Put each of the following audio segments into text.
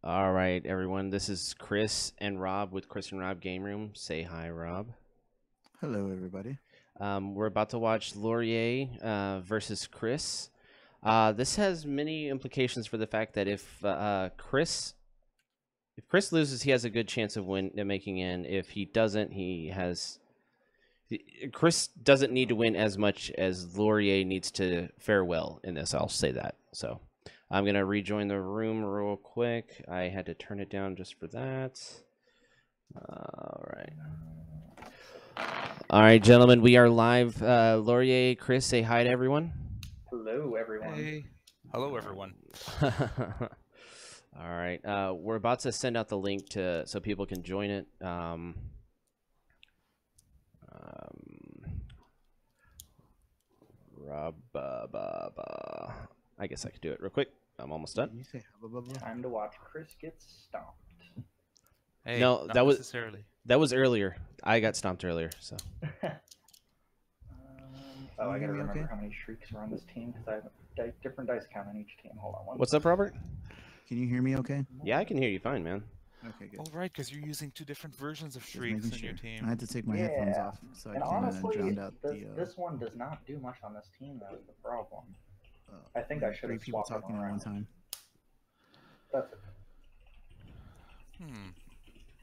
All right, everyone. This is Chris and Rob with Chris and Rob Game Room. Say hi, Rob. Hello, everybody. We're about to watch Laurier versus Chris. This has many implications for the fact that if Chris loses, he has a good chance of making in. If he doesn't, Chris doesn't need to win as much as Laurier needs to fare well in this. I'll say that. So I'm going to rejoin the room real quick. I had to turn it down just for that. All right. All right, gentlemen, we are live. Laurier, Chris, say hi to everyone. Hello, everyone. Hey. Hello, everyone. All right. We're about to send out the link so people can join it. Rob, I guess I could do it real quick. I'm almost done. You say Time to watch Chris get stomped. Hey, No, not that was necessarily. That was earlier. I got stomped earlier. So. Oh, I gotta hear me remember okay? how many shrieks are on this team because I have a different dice count on each team. Hold on one. What's up, Robert? Can you hear me okay? Yeah, I can hear you fine, man. Okay, good. Oh, right, because you're using two different versions of Just shrieks making in your sure. team. I had to take my headphones off so I And can honestly, drown out the. this one does not do much on this team. That was the problem. I think like I should three have people swapped talking them at one around. time. That's it.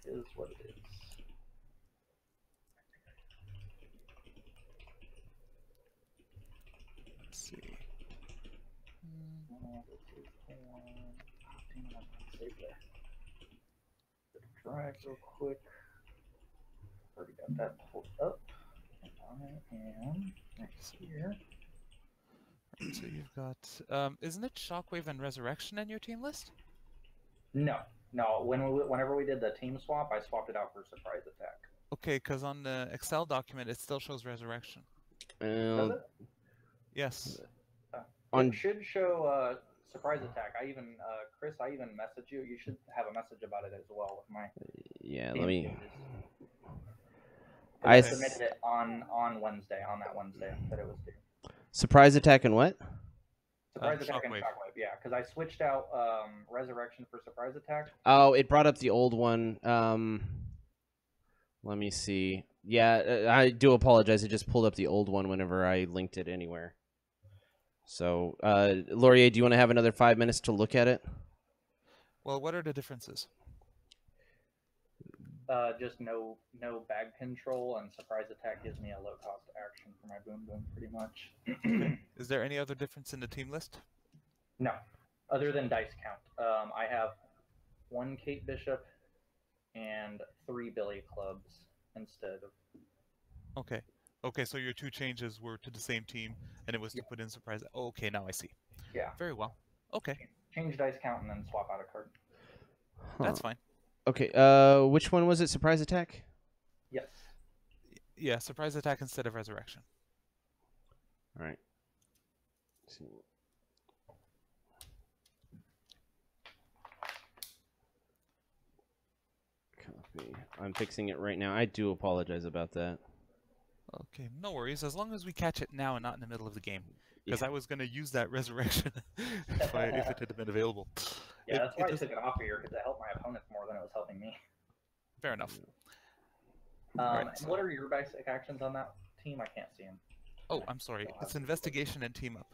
It is what it is. Let's see. Drag real quick. Already got that pulled up. And I am next here. Right, so you've got, isn't it Shockwave and Resurrection in your team list? No. Whenever we did the team swap, I swapped it out for surprise attack. Okay, because on the Excel document, it still shows Resurrection. Does it? Yes. On It should show surprise attack. Chris, I even messaged you. You should have a message about it as well with my. yeah, team let me. changes. I I submitted it on Wednesday. On that Wednesday that it was due. Surprise attack and what? Surprise attack and Shockwave. shockwave. Yeah, because I switched out resurrection for surprise attack. Oh, it brought up the old one. Let me see. Yeah, I do apologize. It just pulled up the old one whenever I linked it anywhere. So, Laurier, do you want to have another 5 minutes to look at it? Well, what are the differences? Just no bag control, and surprise attack gives me a low cost action for my boom boom, pretty much. Okay. Is there any other difference in the team list? No, other than dice count. I have 1 Kate Bishop and 3 Billy Clubs instead of. Okay. Okay, so your two changes were to the same team, and it was to put in surprise. Oh, okay, now I see. Yeah. Very well. Okay, Change dice count and then swap out a card. that's fine. Okay. Which one was it? Surprise attack? Yes. Yeah, surprise attack instead of resurrection. All right. Let's see. Copy. I'm fixing it right now. I do apologize about that. Okay, no worries, as long as we catch it now and not in the middle of the game. Because Yeah. I was going to use that resurrection if it had been available. Yeah, that's why I just- took it off here, because it helped my opponents more than it was helping me. Fair enough. And Right, so- what are your basic actions on that team? I can't see them. Oh, I'm sorry. It's investigation and team up.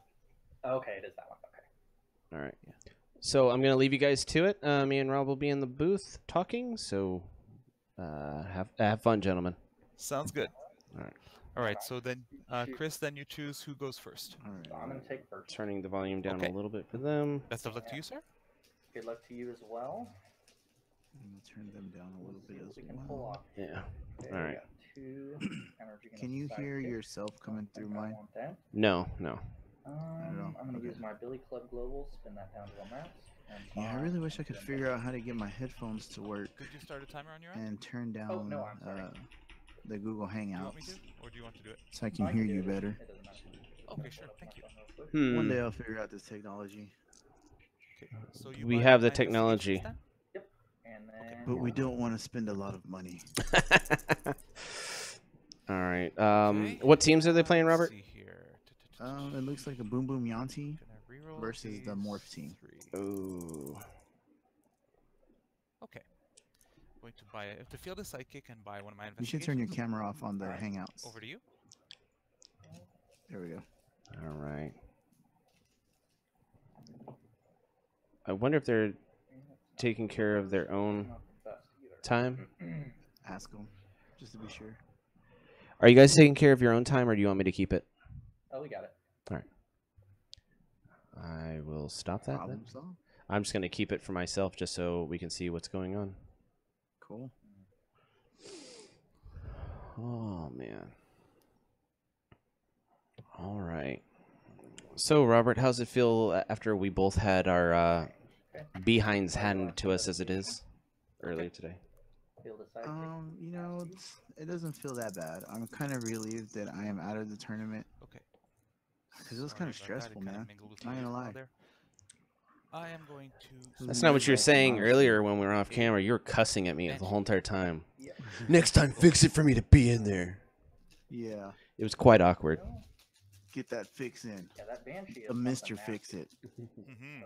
Okay, it is that one. Okay. All right. So I'm gonna leave you guys to it. Me and Rob will be in the booth talking. So have fun, gentlemen. Sounds good. All right. All right, so then, Chris, then you choose who goes first. All right. So I'm going to take first. Turning the volume down Okay. a little bit for them. Best of luck to you, sir. Good luck to you as well. I'm gonna turn them down a little See bit what as we can pull well. off. Yeah. Okay, All we right. got 2 energy. Can you hear yourself coming through mine? No. I'm going to use my Billy Club Global, spin that down to the max. And Yeah, I really wish I could figure out how to get my headphones to work Could you start a timer on your end? and turn down Oh, no, I'm sorry. the Google Do you want me Hangouts to, or do you want to do it? so I can hear you better. It doesn't matter. Okay, sure. Thank you. One Hmm. day I'll figure out this technology, Okay, so you We buy have the 9 technology. investigations then? And then. but we don't want to spend a lot of money. All right. Okay, What teams are they playing, let's Robert? see here. It looks like a Boom Boom Yanti Gonna reroll versus the these Morph team. 3. Ooh. Okay. Going to buy to field a psychic and buy one of my You investigations. should turn your camera off on the Hangouts. Over to you. There we go. All right. I wonder if they're taking care of their own Not the best either. time. Ask them, just to be sure. Are you guys taking care of your own time, or do you want me to keep it? Oh, we got it. All right. I will stop that then. Problem solved. I'm just going to keep it for myself just so we can see what's going on. Cool. Oh, man. All right. So, Robert, how's it feel after we both had our behinds handed to us as it is earlier today? Field a sidekick. You know, it doesn't feel that bad. I'm kind of relieved that I am out of the tournament Okay. because it was kind of stressful, man. Not gonna lie. I am going to. That's not what you were saying earlier when we were off camera. You were cussing at me the whole entire time. Next time, fix it for me to be in there. Yeah, It was quite awkward. get that fix in. Yeah, that banshee is The something Mister nasty. Fix It. Mm-hmm.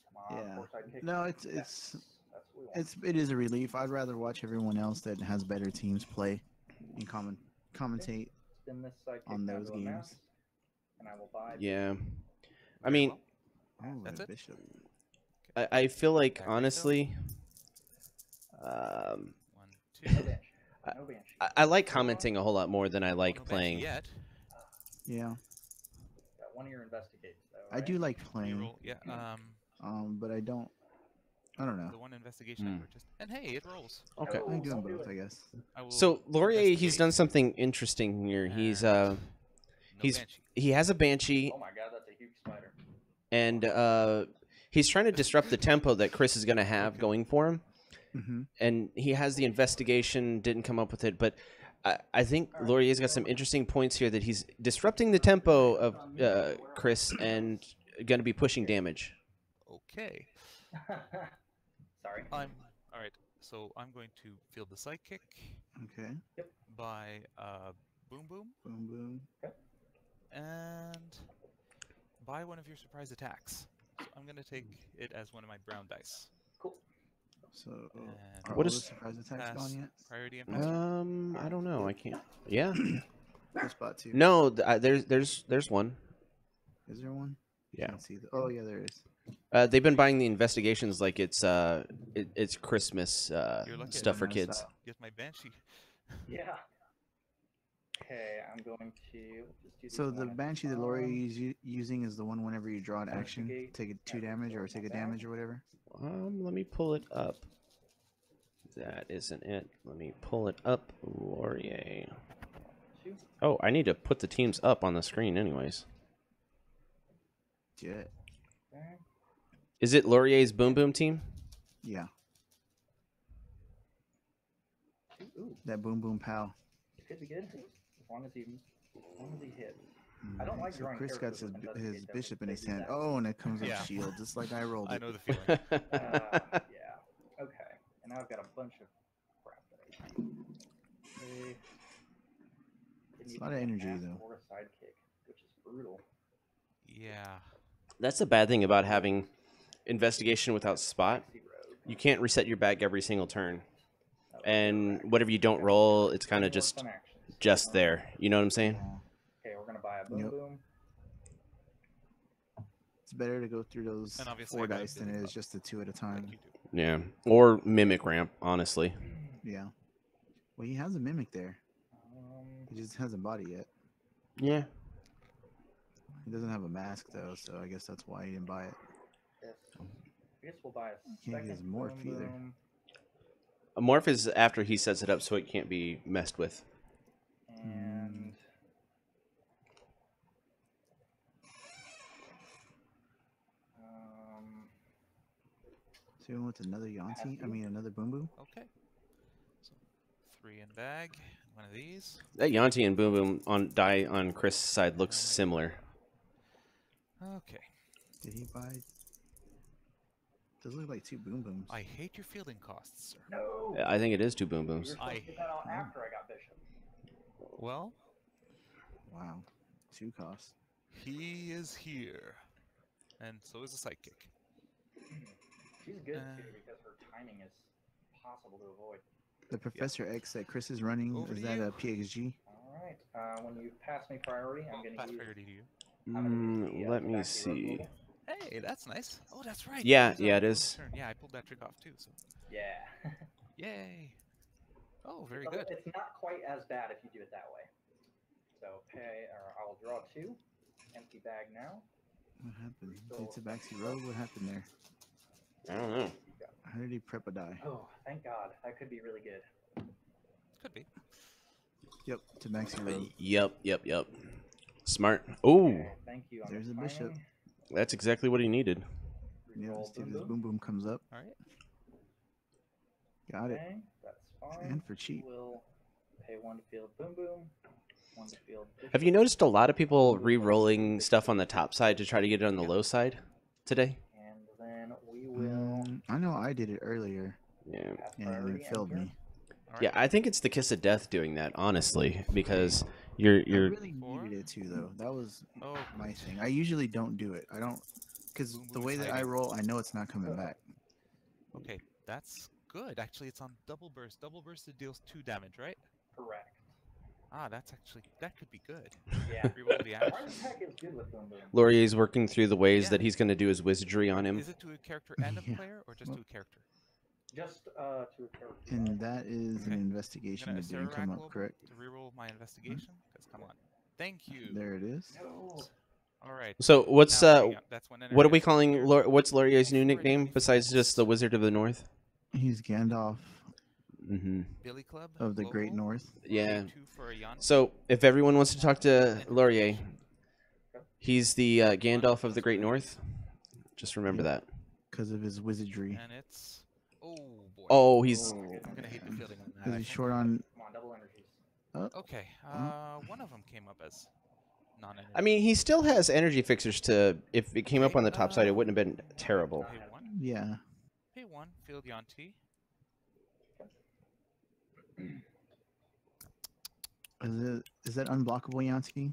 Come on, Yeah. four sidekicks. No, That's what we want. it is a relief. I'd rather watch everyone else that has better teams play and commentate. Spin this sidekick on down those to a games. mass, and I will buy. Yeah. I mean, Oh, That's a it? bishop. I feel like, Back honestly, 1, 2. No banshee. No banshee. I like commenting a whole lot more than I like No banshee playing. Yet. Yeah, Got one of your investigates though. I do like You playing. roll. Yeah. But I don't know. The one investigation I purchased. And hey, it rolls. Okay. I do them I'll do both, it. I guess. I will So Laurier, he's investigate. done something interesting here. He's No he's- banshee. he has a banshee, Oh my god, that's a huge spider. and he's trying to disrupt the tempo that Chris is going to have going for him. Mm-hmm. And he has the investigation, didn't come up with it, but I think Laurier's got some interesting points here that he's disrupting the tempo of Chris and going to be pushing damage. Okay. Sorry. All right. So I'm going to field the sidekick, Okay. buy boom boom, Boom, boom. and buy one of your surprise attacks. So I'm going to take it as one of my brown dice. Cool. So, And are What all is- the surprise attacks pass, gone yet? priority and pass. I don't know. I can't. Yeah. What spot two? No, there's one. Is there one? Yeah. Can't see oh, yeah, there is. They've been buying the investigations like it's Christmas You're lucky I stuff for didn't notice kids. that. Get my banshee. Yeah. Okay, I'm going to just do So these the one at a Banshee that time. Laurier is using is the one whenever you draw an action, Investigate. take a 2 damage or take a damage or whatever. Let me pull it up. That isn't it. Let me pull it up. Laurier. Two. Oh, I need to put the teams up on the screen anyways. Jet. Okay. Is it Laurier's Boom Boom team? Yeah, Ooh, that boom boom pow. it could be good as long as he hits. I don't like So drawing Chris got characters his, with investigate, his though, bishop in they his do hand. that. Oh, and it comes with Yeah. shield, just like I rolled I it. know the feeling. Yeah. Okay. And now I've got a bunch of crap that I can. Okay. It's a lot of energy, though. Or a sidekick, which is brutal. Yeah. That's the bad thing about having investigation without spot. Icy road. You can't reset your bag every single turn. That was And correct. whatever you don't roll, it's kind Any of more just fun actions? there. You know what I'm saying? Okay, we're gonna buy a boom Yep. boom. It's better to go through those And obviously 4 I got a dice than Billy it is Club. just the 2 at a Like time. you do. Yeah. Or mimic ramp, honestly. Yeah. Well, he has a mimic there. Um, He just hasn't bought it yet. Yeah. He doesn't have a mask though, so I guess that's why he didn't buy it. yes. I guess we'll buy a Can't get his second morph boom either. boom, A morph is after he sets it up so it can't be messed with. and So he went with another Yanti? I mean, another boom boom? Okay. So 3 in bag. One of these. That Yanti and Boom Boom on die on Chris' side looks similar. Okay. Did he buy? Those look like 2 boom booms. I hate your fielding costs, sir. no. I think it is 2 Boom You were Booms. supposed to get that out after I got bishop. Well, Wow. 2 costs. he is here. And so is the sidekick. She's good too because her timing is possible to avoid. The Professor X that Chris is running, Over is to that you. a PXG? All right. When you pass me priority, I'm going Pass to use. priority to you. I'm gonna use the, Let me Tabaxi Road see. Global. Hey, that's nice. Oh, that's right. Yeah, Use, yeah, it bonus is. turn. Yeah, I pulled that trick off too. So, Yeah. yay. Oh, very It's- good. It's not quite as bad if you do it that way. So I will draw 2. Empty bag now. What happened? So- Did Tabaxi Road? What happened there? I don't know. How did he prep a die? Oh, thank God. That could be really good. Could be. Yep, Tabaxi Road. Yep. Smart. Oh, Okay, thank you. On There's the a bishop. timing. that's exactly what he needed. Yeah, Reroll let's see if boom this boom. boom boom comes up. All right. Got it. Okay, that's fine. And for cheap. We'll pay 1 to field boom boom. 1 to field bishop. Have you noticed a lot of people re-rolling stuff on the top side to try to get it on the low side today? And then we will I know I did it earlier, Yeah. pass and priority. it failed enter. me. All right. Yeah, I think it's the kiss of death doing that, honestly, because you're I really Four. needed it too, though. That was Oh, my thing. I usually don't do it. I don't, because Boom the boom way that I hiding. roll, I know it's not coming back. okay. That's good. Actually, it's on double burst. Double burst, it deals 2 damage, right? Correct. Ah, that could be good. Yeah. Reroll the action. Heart attack is good with boom boom. Laurier's working through the ways Yeah. that he's going to do his wizardry on him. Is it to a character and a Yeah. player, or just to a character? Just to a character. And that is an Okay. investigation I'm that gonna didn't come up Global correct. to reroll my investigation. Because come on. Thank you. There it is. No. All right. So what's Now, hang on. That's one what are we energy calling here. what's Laurier's new Before nickname anything besides else. just the Wizard of the North? He's Gandalf Mm-hmm. Billy Club of the Great Global, North. Yeah. 2 for a Yanti. So if everyone wants to talk to and Laurier, investigation. he's the Gandalf of the Great North. Just remember that. Because of his wizardry. And it's oh boy. Oh, he's Oh, I'm gonna hate the feeling on that. Because I he's think. short on. Come on, double energies. Okay. One of them came up as non-energy. I mean, he still has energy fixers to. If it came up on the top side, it wouldn't have been terrible. Pay 1. Yeah. Pay 1. Field Yanti. Is that unblockable Yanti?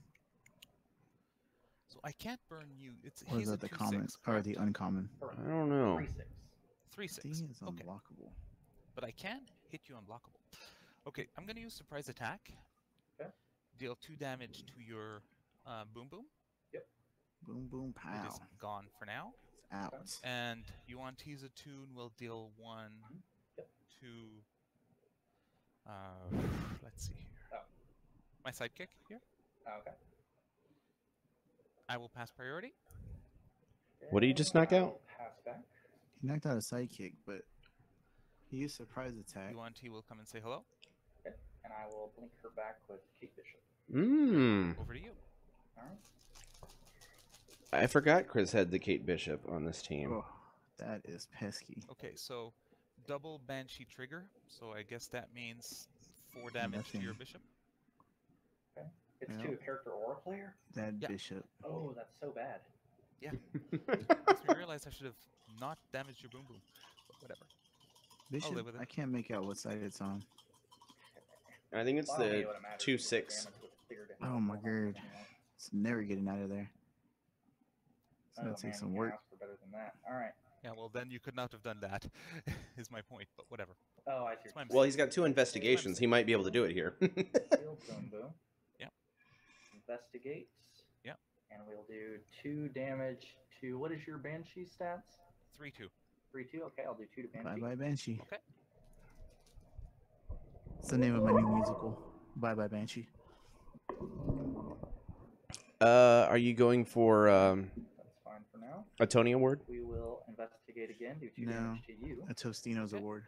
So I can't burn you. It's Or is he's a that the 2/6, common or correct? the uncommon? I don't know. 3/6. 3/6. I think it's Okay. unblockable. But I can hit you unblockable. Okay, I'm gonna use surprise attack. Okay. Deal 2 damage to your boom boom. Boom boom It pow. is gone for now. Out. And Yuan-Ti's Attune will deal 1 Yep. to let's see here. Oh. My sidekick here. Okay. I will pass priority. What did you just knock I out? will Pass back. He knocked out a sidekick, but he used surprise attack. Yuan-Ti will come and say hello. Okay. And I will blink her back with Kate Bishop. Mmm. Over to you. All right. I forgot Chris had the Kate Bishop on this team. Oh, that is pesky. Okay, so double Banshee trigger. So I guess that means 4 damage to your Nothing. bishop. It's Yeah. to a character or a player? That Yeah. bishop. Oh, that's so bad. Makes me realize I should have not damaged your boom boom. But whatever. Bishop. live with it. I can't make out what side it's on. I think it's Well, I don't the know what it matters. 2/6. Damage with bigger damage. Oh my god. It's never getting out of there. It's Oh, gonna take man, some you work. asked for better than that. All right. Yeah, well then you could not have done that. Is my point. But whatever. Oh, I see. It's my Well, he's got 2 investigations. He might be able to do it here. Field boom boom. Yep. Investigates. Yep. And we'll do 2 damage to what is your Banshee stats? 3-2. 3/2. Okay, I'll do 2 to Bye Banshee. bye Banshee. Okay. It's the name of my new musical. Bye bye Banshee. Are you going for That's fine for now. a Tony Award? We will investigate again. Do 2 No. damage to you. A Tostino's Okay. award.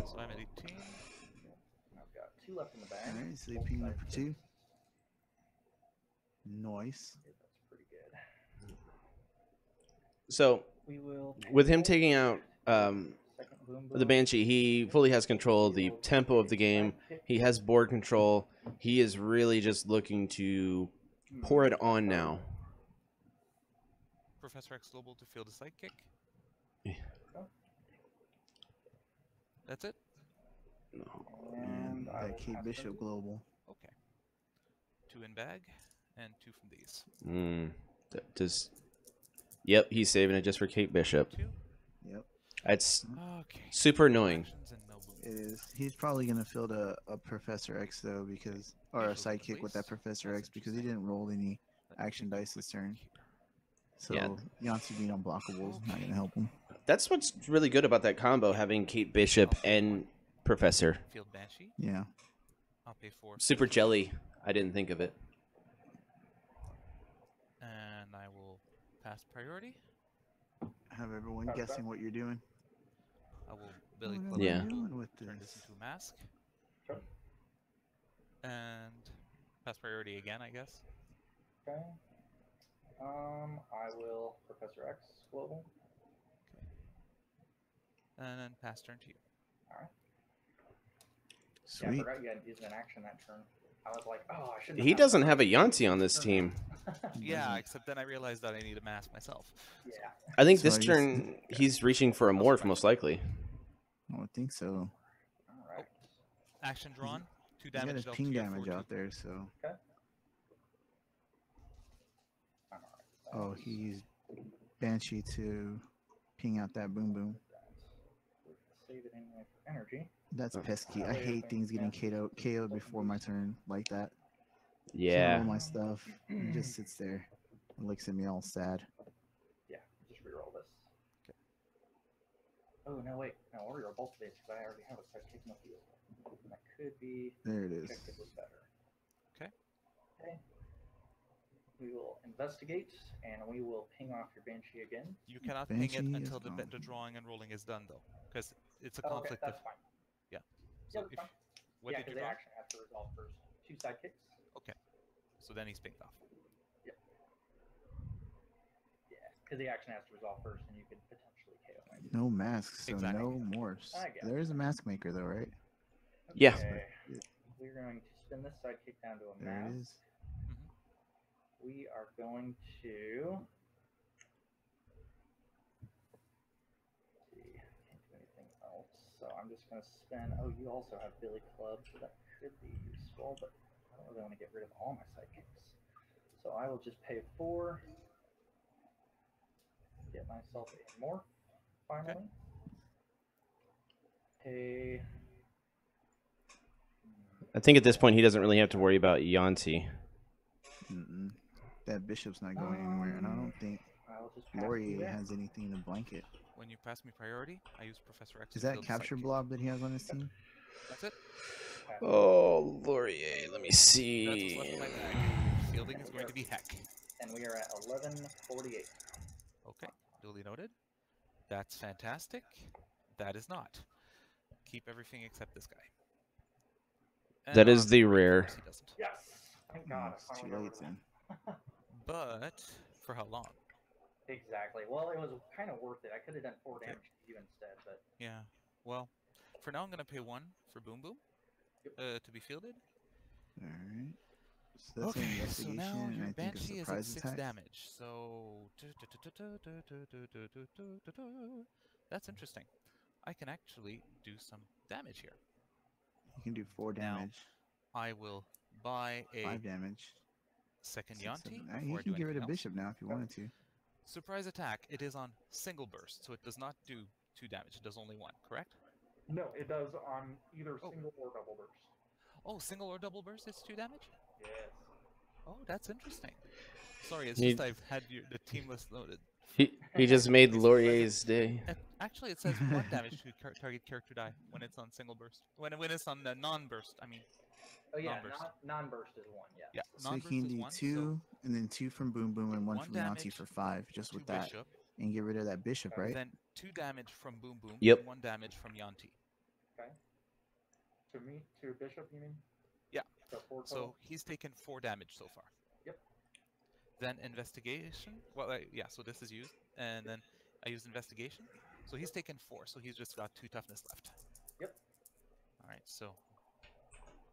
So I'm at 18. I've got 2 left in the bag. Alright, Both sleeping sides number six. 2. Nice. Okay, that's pretty good. So We will. with him taking out Second boom the boom. Banshee, he fully has control of the tempo of the game. He has board control. He is really just looking to pour it on now. Professor X Global to field a sidekick. Yeah. That's it? And I will That Kate pass Bishop those. Global. Okay. 2 in bag, and 2 from these. Does Yep, he's saving it just for Kate Bishop. 2. Yep, That's Okay. super annoying. Actions and no boom. it is. He's probably gonna field a Professor X though, because or a Usually sidekick with that waste. Professor That's X because he interesting. didn't roll any Let me action take a dice this quick turn. look here. So Yancy being unblockable is not Okay. gonna help him. That's what's really good about that combo, having Kate Bishop and Professor. Field Banshee. Yeah. I'll pay 4. Super jelly. I didn't think of it. And I will pass priority. Have everyone Okay. guessing what you're doing. I will Billy What Club am I Yeah. doing with turn this this? into a mask. Sure. And pass priority again, I guess. Okay. I will Professor X global. And then pass turn to you. Alright. Yeah, I Sweet. forgot you hadn't used an action that turn. I was like, oh, I shouldn't. He doesn't have a Yanti on this team. Yeah, Doesn't. except then I realized that I need a mask myself. Yeah. I think So this I guess- turn he's reaching for a morph, most likely. I don't think so. All right. Action drawn. 2 He's got damage his dealt ping to you damage for out there, so. All right. Oh, he used Banshee to ping out that boom boom. Save it anyway for energy. That's Oh. pesky. I hate things getting KO'd before my turn like that. Can't Yeah. roll my stuff. He just sits there and looks at me all sad. Yeah, just reroll this. Oh no, wait, no, I'll reroll both of these because I already have a sidekick in the field. That could be There it is. objective was better. Okay. Okay. We will investigate and we will ping off your Banshee again. You cannot ping it Banshee is until the gone. drawing and rolling is done, though, because it's a Oh, okay, conflict of. that's fine. Yeah. Yeah, So that's if, fine. what Yeah, did you because the draw? action has to resolve first. 2 sidekicks. Okay. So then he's pinged off. Yeah, because the action has to resolve first, and you could potentially KO him. No masks, so Exactly. no morphs. I get There is a mask maker though, right? Yeah. Okay. We're going to spin this sidekick down to a There it mask. is. We are going to. See, can't do anything else. So I'm just going to spin. Oh, you also have Billy Club, so that could be useful, but I don't really want to get rid of all my sidekicks. So I will just pay 4. Get myself a morph, finally. Pay. I think at this point he doesn't really have to worry about Yanti. Mm-mm. That bishop's not going anywhere, and I don't think I'll just pass Laurier you that. has anything to blanket. When you pass me priority, I use Professor X. Is to that field the capture sidekick. blob that he has on his team? That's it. Pass Oh, Laurier. Let me That's see. what's left in my bag. Fielding is going to be heck. And we are at 11:48. Okay, duly noted. That's fantastic. That is not. Keep everything except this guy. And That is on the of rare. course he doesn't. Yes! Thank God. It's I too finally late remembered then. that. But for how long? Exactly. Well, it was kind of worth it. I could have done 4 Okay. damage to you instead, but Yeah. Well, for now I'm gonna pay 1 for Boom Boom to be fielded. Alright. So that's an Okay, so investigation, now and your I think a Banshee is at surprise 6 attack. damage. So that's interesting. I can actually do some damage here. You can do 4 Now, damage, I will buy a 5 damage. second 6, Yanti 7. before You I can do get rid anything of else. bishop now if you wanted to. Surprise attack. It is on single burst, so it does not do 2 damage. It does only 1, correct? no, it does on either Oh. single or double burst. Oh, single or double burst, it's 2 damage? Yes. Oh, that's interesting. Sorry, it's He- just I've had the team list loaded. He just made It's Laurier's day. Actually, it says 1 damage to target character die when it's on single burst. When it's on the non-burst, I mean. Oh yeah, Non-burst. non-burst is 1. Yeah. Yeah, So you non-burst can is do 1, 2, and then 2 from Boom Boom, and 1 1 from Yanti damage for 5, just to with that. Bishop, And get rid of that bishop, right? then 2 damage from Boom Boom, Yep. and 1 damage from Yanti. Okay. To me, to Bishop, you mean? Yeah. So 4 So total? he's taken 4 damage so far. Yep. Then investigation. Well, yeah. So this is used, and then I used investigation. So he's taken 4. So he's just got 2 toughness left. Yep. All right. So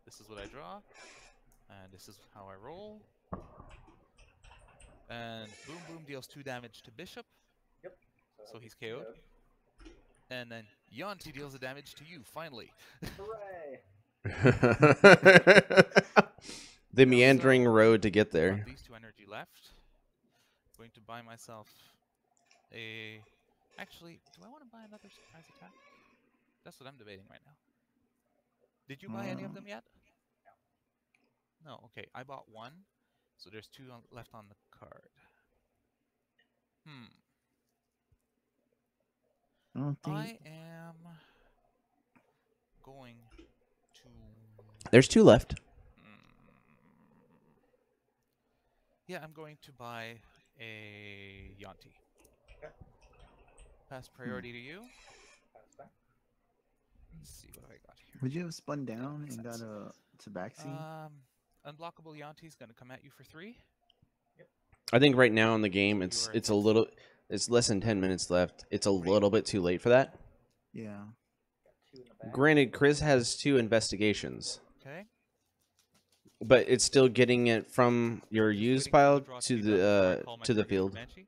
this is what I draw, and this is how I roll. And Boom Boom deals 2 damage to Bishop, so he's KO'd. And then Yanti deals the damage to you. Finally. Hooray! The meandering road to get Got there. these 2 energy left. Going to buy myself a... Actually, do I want to buy another surprise attack? That's what I'm debating right now. Did you buy any of them yet? No, okay. I bought one, so there's two left on the card. I don't think. I am going to... There's 2 left. Yeah, I'm going to buy a Yanti. Okay. Pass priority to you. Pass back. Let's see what I got here. Would you have spun down and got a Tabaxi? Unblockable Yanti is going to come at you for 3. I think right now in the game, So it's a little, it's less than 10 minutes left. It's a little bit too late for that. Yeah. Got 2 in the back. Granted, Chris has 2 investigations, Okay. but it's still getting it from your use pile to the field. Banshee,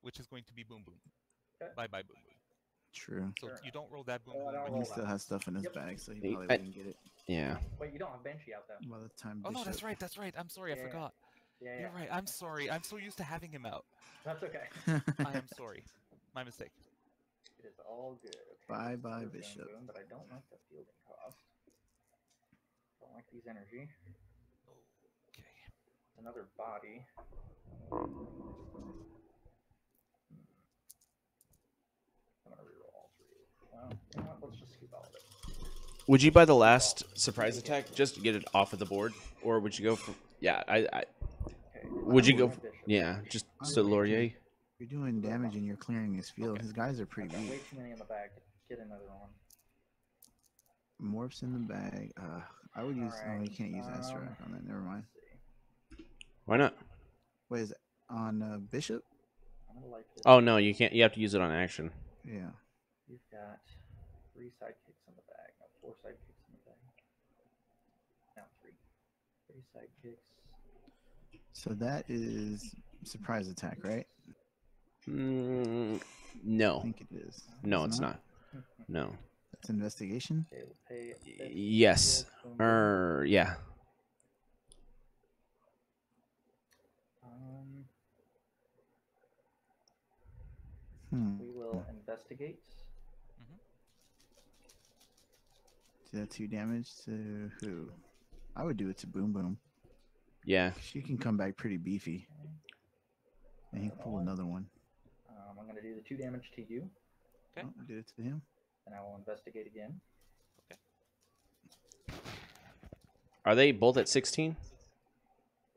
which is going to be Boom Boom. Okay. Bye bye Boom Boom. True. So Fair you don't roll that Boom Oh, I Boom. don't when And you he still has stuff in his Yep. bag, so he I- probably wouldn't get it Yeah. Wait, you don't have Banshee out though. by the time. Oh no, Bishop. that's right. That's right. I'm sorry, I Yeah. forgot. Yeah, You're right. I'm sorry. I'm so used to having him out. That's okay. I am sorry. My mistake. It is all good. Okay, Bye bye, another Bishop. Boom, but I don't like the fielding cost. Don't like these energy. Okay. Another body. I'm gonna reroll all 3. Well, you know what? Let's just scoop all of it. Would you buy the last surprise attack just to get it off of the board, or would you go for? Yeah, Okay. would you go? Bishop. Yeah, just so Laurier. You're doing damage and you're clearing his field. Okay. His guys are pretty I've got way weak. too many in the bag to get another one. Morphs in the bag. I would use. Oh, you Alright, can't use Astrak on that. Never mind. Let's see. Why not? Wait, is it on Bishop? I'm gonna like this. Oh no, you can't. You have to use it on action. Yeah. You've got 3 sidekicks in the bag. No, 4 sidekicks in the bag. Now 3. 3 sidekicks. So that is surprise attack, right? Mm, I no, think it is. no, it's not. No. That's investigation. Okay, we'll pay a fifth, Yes. field, boom, boom. Yeah. We will investigate. Do that 2 damage to who? I would do it to Boom Boom. Yeah. She can come back pretty beefy. And he can pull another one. I'm going to do the 2 damage to you, Okay. Oh, do it to him. and I will investigate again. Are they both at 16?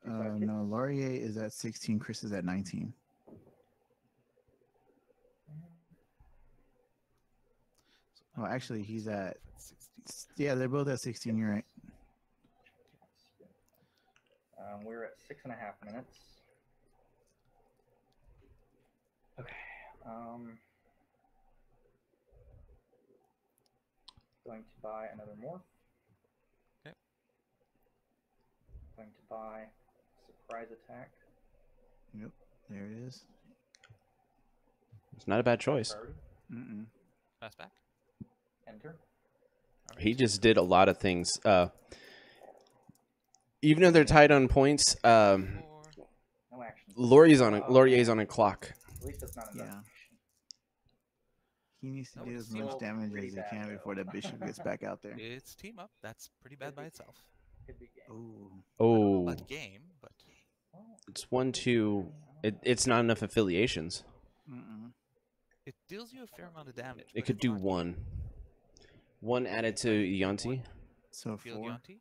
No, Laurier is at 16. Chris is at 19. Well, actually, he's at. 60. Yeah, they're both at 16. You're right. We're at 6.5 minutes. Okay. Going to buy another morph. Okay. Going to buy surprise attack. Yep, there it is. It's not a bad choice. Priority. Pass back. Enter. All He right. just did a lot of things. Even though they're tied on points, 4. No action. Laurier's on a clock. At least it's not an Yeah. investigation. He needs to No, do it's as still much damage pretty as he bad, can though. before the bishop gets back out there. It's team up. That's pretty bad by itself. Could be game. Ooh. I don't know Oh, about game, but Well, it's 1, 2. It's not enough affiliations. it deals you a fair amount of damage. It but could it's do not 1. 1 added to Yanti. So Field 4 Yanti.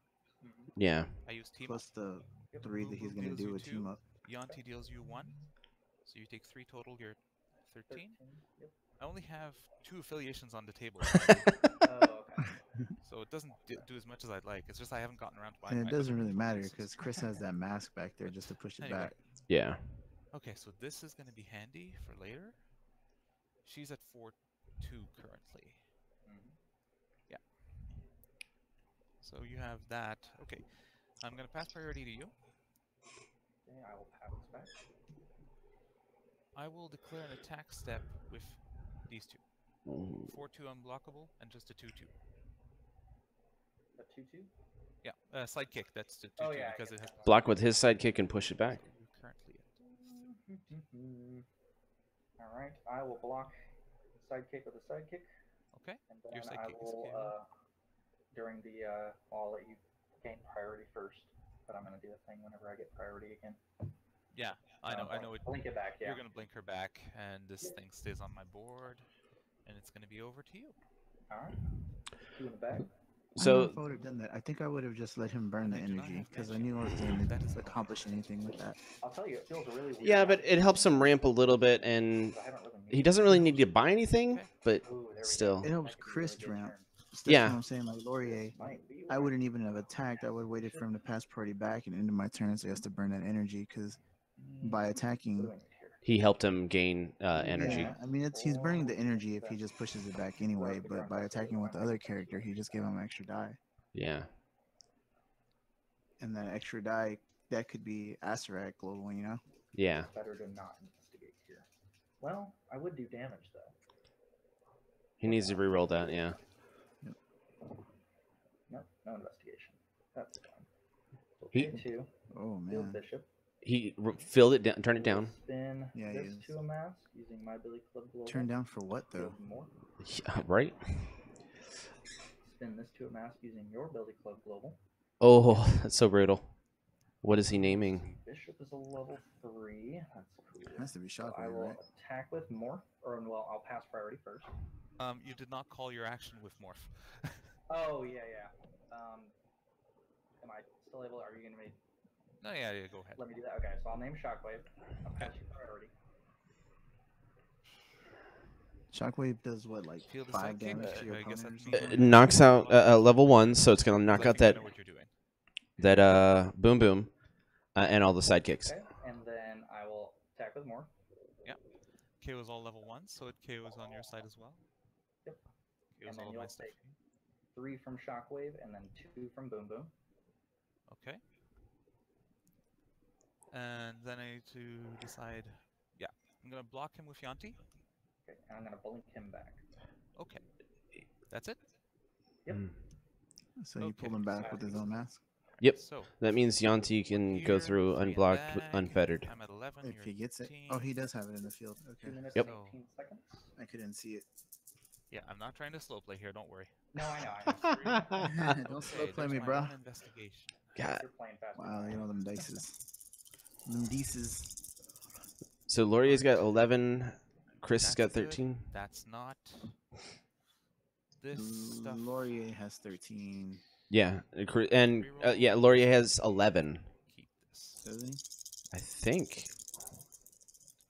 Yeah. I use team up. plus the 3 that Boom he's Boom going to deals do you with 2. team up. Yanti deals you 1. So you take 3 total. You're 13. Yep. I only have 2 affiliations on the table, Oh, okay. so it doesn't do as much as I'd like. It's just I haven't gotten around to buying. And it my doesn't other really matter affiliations. because Chris has that mask back there just to push it Anyway. back. Yeah. Okay, so this is going to be handy for later. She's at 4-2 currently. Mhm. So you have that. Okay, I'm going to pass priority to you. Okay, I will pass this back. I will declare an attack step with these 2. Mm. 4-2 unblockable and just a 2-2. A 2-2? Yeah, side kick. That's the 2-2 Oh, yeah, I because get it has. Block with his sidekick and push it back. You're currently at. All Alright, I will block sidekick with a sidekick. Okay. And then Your I sidekick is will, KO. during the, I'll let you gain priority first. But I'm going to do a thing whenever I get priority again. Yeah, I know. Blink it back, yeah. You're gonna blink her back, and this thing stays on my board, and it's gonna be over to you. Alright. 2 in the bag. I don't know So if I would have done that. I think I would have just let him burn And the I do not energy have because I magic. knew I was That going is to accomplish anything with that. I'll tell you, it feels really weird. yeah, but it helps him ramp a little bit, and I haven't really he doesn't really need to buy anything, Okay. but Ooh, there we still. go. It helps That could be a Chris really good ramp. turn. That's Yeah. what I'm saying. Like Laurier, Might be I wouldn't even have attacked. I would have waited for him to pass priority back and into my turn, so he has to burn that energy. Because by What attacking, do I need here? He helped him gain energy. yeah, I mean he's burning the energy if he just pushes it back anyway. But by attacking with the other character, he just gave him an extra die, Yeah. and that extra die that could be Acerat global, you know. Yeah. It's better to not investigate here. Well, I would do damage though. He needs to reroll that, yeah. No, no investigation. That's fine. So He- pay 2. Oh Field man, bishop. He filled it down, turn it down. Spin Yeah, he this is. to a mass using my Billy Club global. turn down for what though? Field more. Yeah, right? Spin this to a mass using your Billy Club global. Oh, that's so brutal. What is he naming? Bishop is a level 3. That's cool. It has to be So shockwave, I will right? attack with more, or well, I'll pass priority first. You did not call your action with morph. Oh yeah. Am I still able? Are you gonna make? No, yeah, go ahead. Let me do that. Okay, so I'll name Shockwave. I'll pass you priority. Shockwave does what, like Feel the 5 sidekick? damage to your I guess opponent or that's something? Knocks out level 1, so it's going to knock I out think I that know what you're doing. boom boom and all the sidekicks. Okay, and then I will attack with more. KO is all level 1, so it KO is on your side as well. Yep. KO is And then all of you'll my stuff. take 3 from Shockwave and then 2 from Boom Boom. Okay. And then I need to decide. Yeah, I'm gonna block him with Yanti. Okay, and I'm gonna blink him back. Okay. That's it. Yep. Mm. So you Okay. pulled him back with his own mask. Yep. So That means Yanti can go here, through 3 in unblocked, bag. unfettered. I'm at 11. If you're he gets it. 13. Oh, he does have it in the field. 2 Okay. minutes Yep. and 18 seconds. I couldn't see it. Yeah, I'm not trying to slow play here. Don't worry. No, I know. Don't slow Okay, play there's me, my bro. own investigation. God. You're playing fast. Wow, you know them dices. Them dices. So Laurier's got 11. Chris has got That's good. 13. That's not this stuff. Laurier has 13. Yeah. And yeah, Laurier has 11. Keep this. Doesn't he? I think.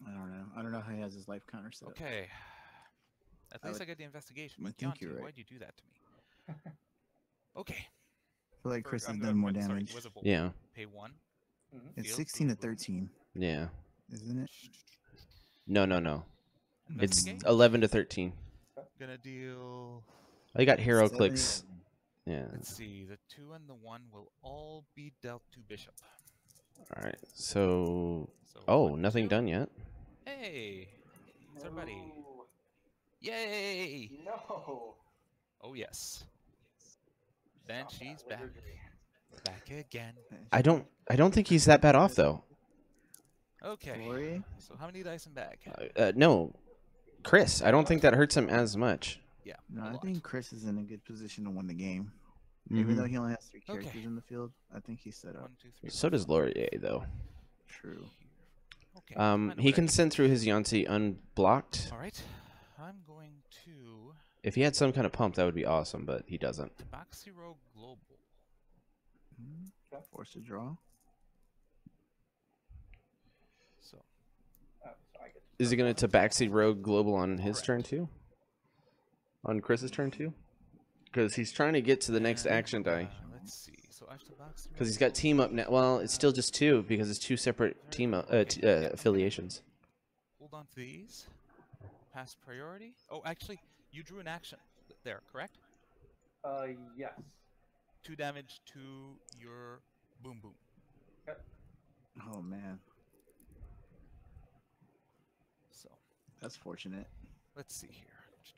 I don't know. I don't know how he has his life counter set up. Okay. At I least would- I get the investigation. I But think Yanti, you're right. why'd you do that to me? Okay. I feel like Chris has I'm done gonna- more sorry, damage. was a bolt. Yeah. Pay 1. It's Field, 16 to boom, boom. 13, Yeah. isn't it? No. It's Investigate. 11 to 13. Gonna deal. I got hero 7. clicks. Yeah. Let's see. The 2 and the 1 will all be dealt to Bishop. All right. So. So Oh, 1, nothing 2. done yet. Hey, it's our buddy. No. Yay! No. Oh yes, Stop Banshee's that back. wizardry. Back again. I don't think he's that bad off though. Okay. Laurier? So how many dice in bag? No, Chris. I don't think that hurts him as much. Yeah. No, a I lot. think Chris is in a good position to win the game. Even though he only has 3 Okay. characters in the field, I think he's set up. 1, 2, 3. So does Laurier though. True. Okay. I know He what I can need. send through his Yanti unblocked. All right. I'm going to If he had some kind of pump, that would be awesome, but he doesn't. Tabaxi Rogue Global. Force to draw. So Oh, so I get to Is he start going to Tabaxi Rogue Global on his turn too? On Chris's turn too? Because he's trying to get to the next and, action die. Let's see. So I have Tabaxi Because he's Rogue got team up now. Well, it's still just 2 because it's 2 separate team affiliations. Hold on to these. Pass priority. Oh, actually, you drew an action there, correct? Yes. 2 damage to your boom boom. Oh man, So that's fortunate. let's see here.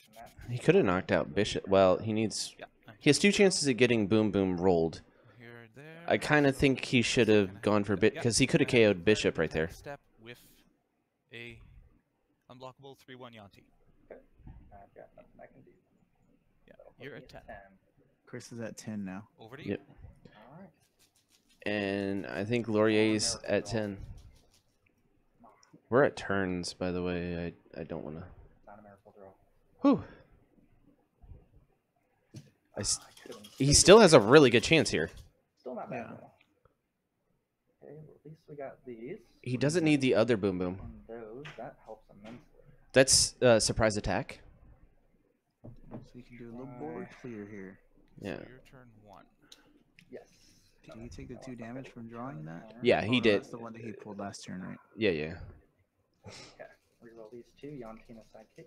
And that He could have knocked out Bishop. Well, he needs. Yeah. He has 2 chances of getting Boom Boom rolled. Here, there. I kind of think he should have gone for Bit because he could have KO'd Bishop right there. Step with a Unblockable 3/1 Yanti. Okay. I've got nothing I can do. Yeah, That'll put you're me at 10. Chris is at 10 now. Over to you. Yep. All right. And I think Laurier's Miracle at Draw. 10. We're at turns, by the way. I don't want to. Not a miracle draw. Whew. I could've been He so still good. has a really good chance here. Still not bad Yeah. though. Okay, well, at least we got these. He doesn't need the other boom boom. And those, that helps immensely. That's surprise attack. So you can do a little board clear here. Yeah. So your turn 1. Yes. Did he take the 2 damage from drawing that? Yeah, Oh, he no, did. That's the one that he pulled last turn, right? Yeah, yeah. Okay. Reroll these 2. Yantina sidekick.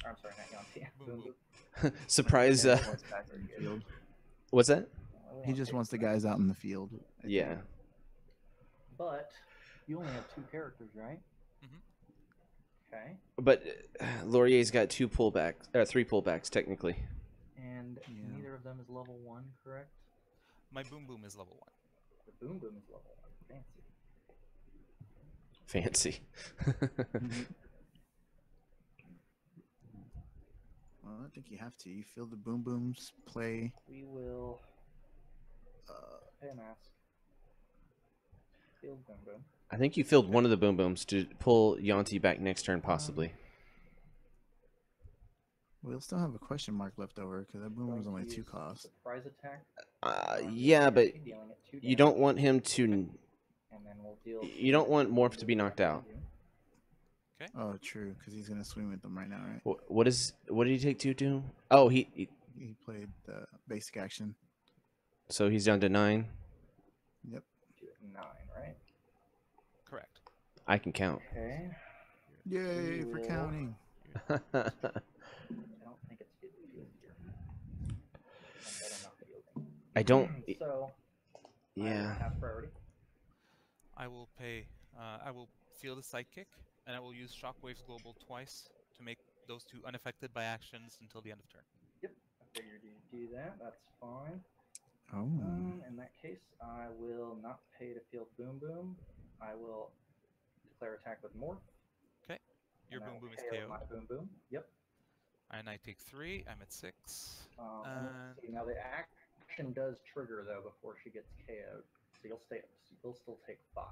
Or, I'm sorry, not Yantina. Boom, Boom boom. Surprise. Yeah, wants back in the field. What's that? boom. He just wants the guys out in the field. I Yeah. think. But you only have 2 characters, right? Mhm. Okay. But Laurier's got 3 pullbacks technically. And Yeah. neither of them is level 1, correct? My boom boom is level 1. The boom boom is level 1. Fancy. Fancy. Well, I think you have to. You feel the boom booms play. We will pay a mask. Field boom boom. I think you filled one of the boom booms to pull Yanti back next turn, possibly. We'll still have a question mark left over because that boom Going was to only 2 use cost. Surprise attack. Yeah, but Dealing it 2 you damage, don't want him to. and then we'll deal. You don't want Morph to be knocked out. Oh, true, because he's gonna swing with them right now, right? What did he take 2 to? Oh, he He played the basic action. so he's down to 9. Yep. 2 at 9, right? Correct. I can count. Okay. Yay for Cool. counting. I don't think it's good field here. I'm better not fielding. I don't. So. I will Yeah. have priority. I will pay. I will field a sidekick, and I will use Shockwave's Global twice to make those 2 unaffected by actions until the end of turn. Yep. I figured you'd do that. That's fine. Oh. In that case, I will not pay to field Boom Boom. I will declare attack with Morph. Okay. Your and I boom will boom is KO KO. my Boom Boom. Yep. And I take 3. I'm at 6. And let's see, now the action does trigger though before she gets KO'd, so you'll still take 5.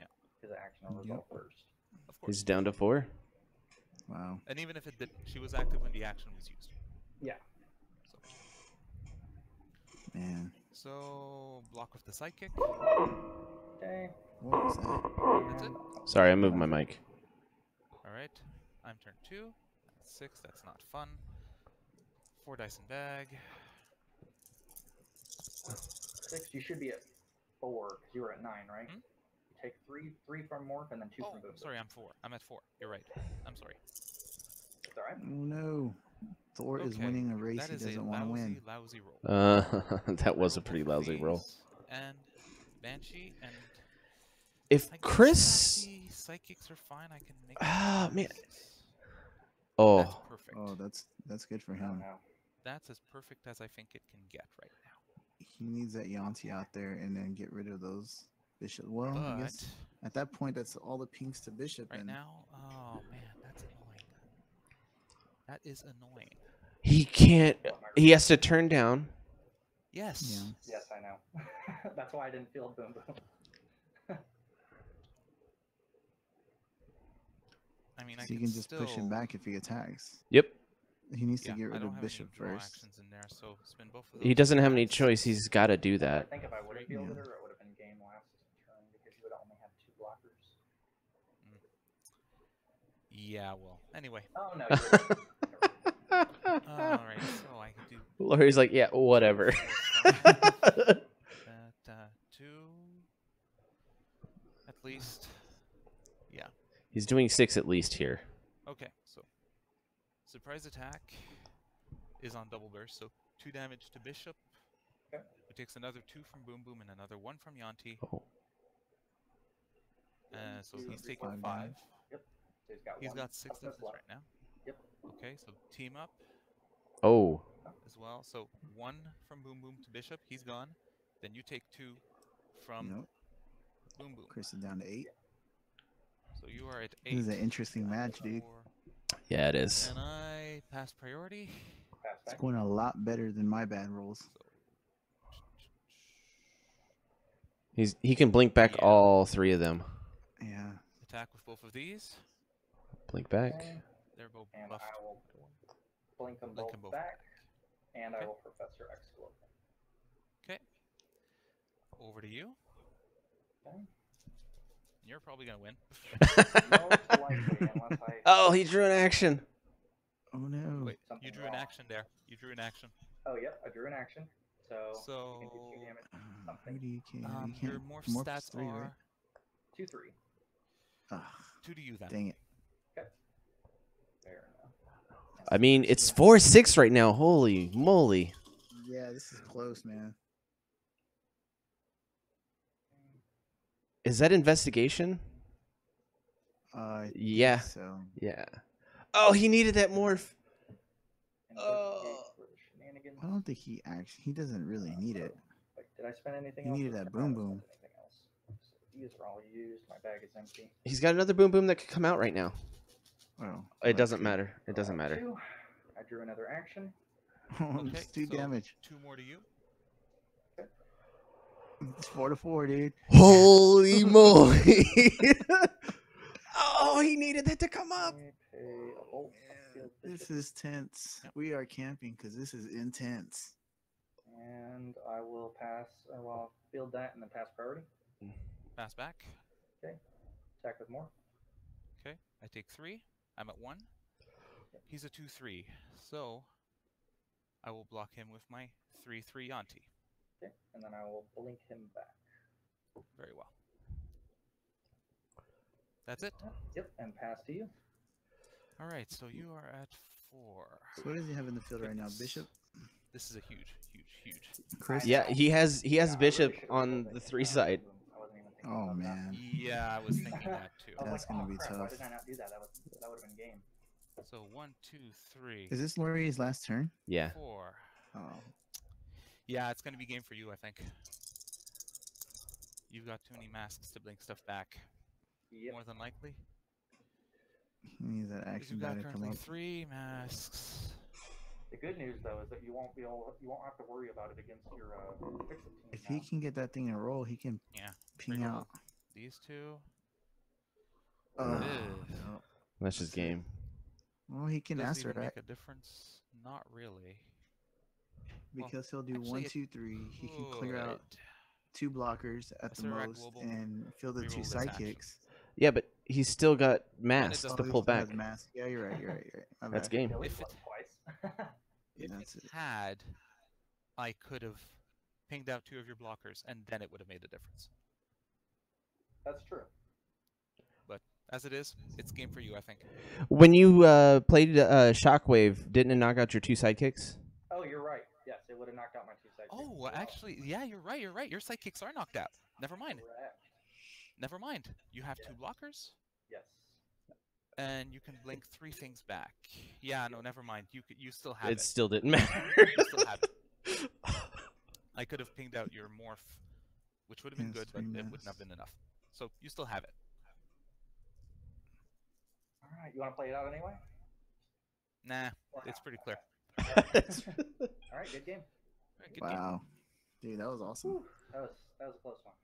Yeah. Because the action will resolve first. Of course. He's down to 4. Wow. And even if it did, she was active when the action was used. Yeah. So, Man. so block with the sidekick. Okay. What was that? That's it. Sorry, I moved my mic. All right. I'm turn 2. That's 6. That's not fun. 4 dice in bag. 6. You should be at 4 because you were at 9, right? Hmm? You take 3 from Morph and then 2 Oh, from Boom Boom. sorry. I'm 4. I'm at 4. You're right. I'm sorry. It's all right. Oh no. Thor is Okay, winning a race That he is a doesn't want to win. lousy roll. That was a Roll pretty both of lousy roll. these, And Banshee and If I guess Chris, the psychics are fine. I can make. Ah, man. That's oh, perfect. Oh, that's good for I don't him. know. That's as perfect as I think it can get right now. He needs that Yanti out there and then get rid of those bishop. Well, I But guess at that point that's all the pinks to bishop. right and now, oh man, that's annoying. That is annoying. he can't. He has to turn down. Yes. Yeah. Yes, I know. That's why I didn't field Boom Boom. I mean, I So you can can just still, push him back if he attacks. Yep. He needs Yeah, to get I rid don't of have bishop any draw first. actions in there, so spin both of He those doesn't have any attacks. choice. He's got to do I that. think if I would have Yeah. fielded her, it would have been game last turn because you would only have 2 blockers. Yeah. Well. Anyway. Oh no. You would've- All right. So I can do. Laurie's like, yeah, whatever. 2 at least. Yeah. He's doing 6 at least here. Okay. So surprise attack is on double burst, so 2 damage to bishop. Okay. It takes another 2 from Boom Boom and another 1 from Yanti. Oh. So So he's it's taking 5 5. damage. So he's got 6 toughness toughness left. right now. Yep. Okay, so team up Oh. as well. So 1 from Boom Boom to bishop, he's gone. Then you take 2 from Nope. Boom Boom. Chris is down to 8. So So you are at 8. This is an interesting match, dude. 4, Yeah, it is. and I pass priority. Pass It's back. going a lot better than my bad rolls. So He can blink back Yeah. all 3 of them. Yeah. attack with both of these. Blink back. Okay. They're both And buffed. I will blink them Blink both, 'em both back, and I Okay. will Professor X Club. Okay. Over to you. Okay. You're probably gonna win. Most likely, unless I. Oh, he drew an action. Oh no. Wait, Something you drew an wrong. action there. You drew an action. Oh, yep, I drew an action. So, So, you can do 2 damage. Who Something. do you can't? You your can't morph morph stats 3, are right? 2, 3. Ugh, 2 to you then. dang it. Okay. Fair enough. I mean, it's 4-6 right now. Holy moly. Yeah, this is close, man. Is that investigation? I Yeah. think so. Yeah. Oh, he needed that morph. Investigate for the shenanigans. I don't think he doesn't really need it. Wait, did I spend anything He else? needed or that did I not boom boom. spend anything else? So these are all used. My bag is empty. He's got another boom boom that could come out right now. Oh, It doesn't matter. It doesn't matter. 2. I drew another action. Okay, It's 2 so damage. 2 more to you. It's 4-4, dude. Holy moly. Oh, he needed that to come up. I pay a bolt. Man, this is tense. Yep. We are camping because this is intense. And I will pass, or I'll field that and then pass priority. Pass back. Attack with more. Okay, I take 3. I'm at 1. He's a 2-3. So, I will block him with my 3-3 Auntie. Okay, and then I will blink him back. Very well. That's it. Yep, and pass to you. All right, so you are at 4. So what does he have in the field right now? Goodness. Bishop? This is a huge. Chris? Yeah, he has Yeah, I really Bishop should've on rolled the it. 3 side. I wasn't even thinking Oh, about that. man. Yeah, I was thinking that too. I was That's like, gonna oh, be crap, Why tough. did I not do that? That would have been game. So 1, 2, 3, Is this Laurier's last turn? Yeah. 4. Oh. Yeah, it's gonna be game for you, I think. You've got too many masks to blink stuff back. Yep. More than likely. He needs that 'Cause action you've guy got to come currently up. 3 masks. The good news though is that you won't have to worry about it against your fix-it team. If he can get that thing to roll, he can Yeah. ping Reroll out. These 2. Oh, Ugh. no. That's just game. Well, he can Does it answer even that make a difference? Not really. because he'll do actually, 1, it 2, 3. He can clear out could. 2 blockers at the Resurrect most Global, and fill the 2 reroll this action. sidekicks. Yeah, but he's still got masks does to he pull still has back. mask. Yeah, you're right. My That's bad. game. Billy If won it- twice. Yeah, If that's it it. had, I could have pinged out 2 of your blockers, and then it would have made a difference. That's true. But as it is, it's game for you, I think. When you played Shockwave, didn't it knock out your 2 sidekicks? Oh, you're right. Yes, it would have knocked out my 2 sidekicks. Oh, as well. actually, yeah, you're right. Your sidekicks are knocked out. Never mind. Correct. Never mind. You have Yeah. 2 blockers, Yes. and you can blink 3 things back. Yeah, no, never mind. You still have It it. still didn't matter. You still have it. I could have pinged out your morph, which would have been Yes, good, but 3 it wouldn't have masks. been enough. So you still have it. All right. You want to play it out anyway? Nah, Or it's not? pretty clear. All right. Good game. Alright, good game. Wow. Dude, that was awesome. Whew, that was a close one.